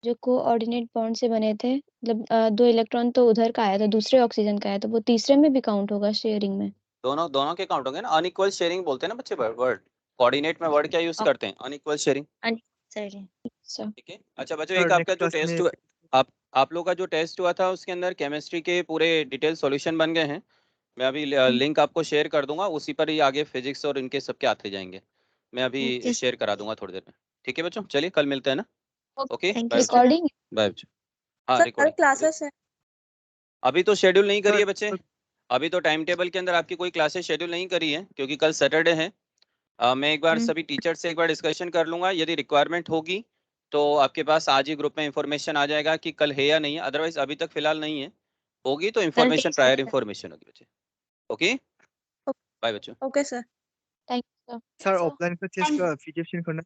जो कोऑर्डिनेट बॉन्ड से बने थे मतलब 2 इलेक्ट्रॉन तो उधर का आया था दूसरे ऑक्सीजन का आया तो वो तीसरे में भी काउंट होगा शेयरिंग में
दोनों के काउंट होंगे ना अनइक्वल शेयरिंग बोलते हैं ना बच्चे वर्ड कोऑर्डिनेट में वर्ड क्या यूज करते हैं अनइक्वल शेयरिंग
सर
ठीक है अच्छा बच्चों
Sir,
एक आपका
next
जो
class
टेस्ट
में-
हुआ आप लोग का जो टेस्ट हुआ था उसके अंदर केमिस्ट्री के पूरे डिटेल सॉल्यूशन बन गए हैं मैं अभी लिंक आपको शेयर कर दूंगा उसी पर ही आगे फिजिक्स और इनके सबके आते जाएंगे मैं अभी
Okay,
शेयर करा दूंगा थोड़ी देर में ठीक है बच्चों चलिए कल मिलते हैं ना okay
thank
bye
you recording
bye बच्चों हाँ
सर कल
रिकॉर्डिंग
क्लासेस है
अभी तो शेड्यूल नहीं करिए
Sir,
बच्चे
sir,
अभी तो टाइम टेबल के अंदर आपकी कोई क्लासेस शेड्यूल नहीं करी है क्योंकि कल सैटरडे है मैं एक बार सभी टीचर से एक बार डिस्कशन कर लूंगा यदि रिक्वायरमेंट होगी तो आपके पास आज ही ग्रुप में इंफॉर्मेशन आ जाएगा कि कल है या नहीं है अदरवाइज अभी तक फिलहाल नहीं है होगी तो इंफॉर्मेशन प्रायर इंफॉर्मेशन होगी बच्चे ओके बाय बच्चों
okay sir
thank you
sir, offline का चेस्ट का PDF सेंड करना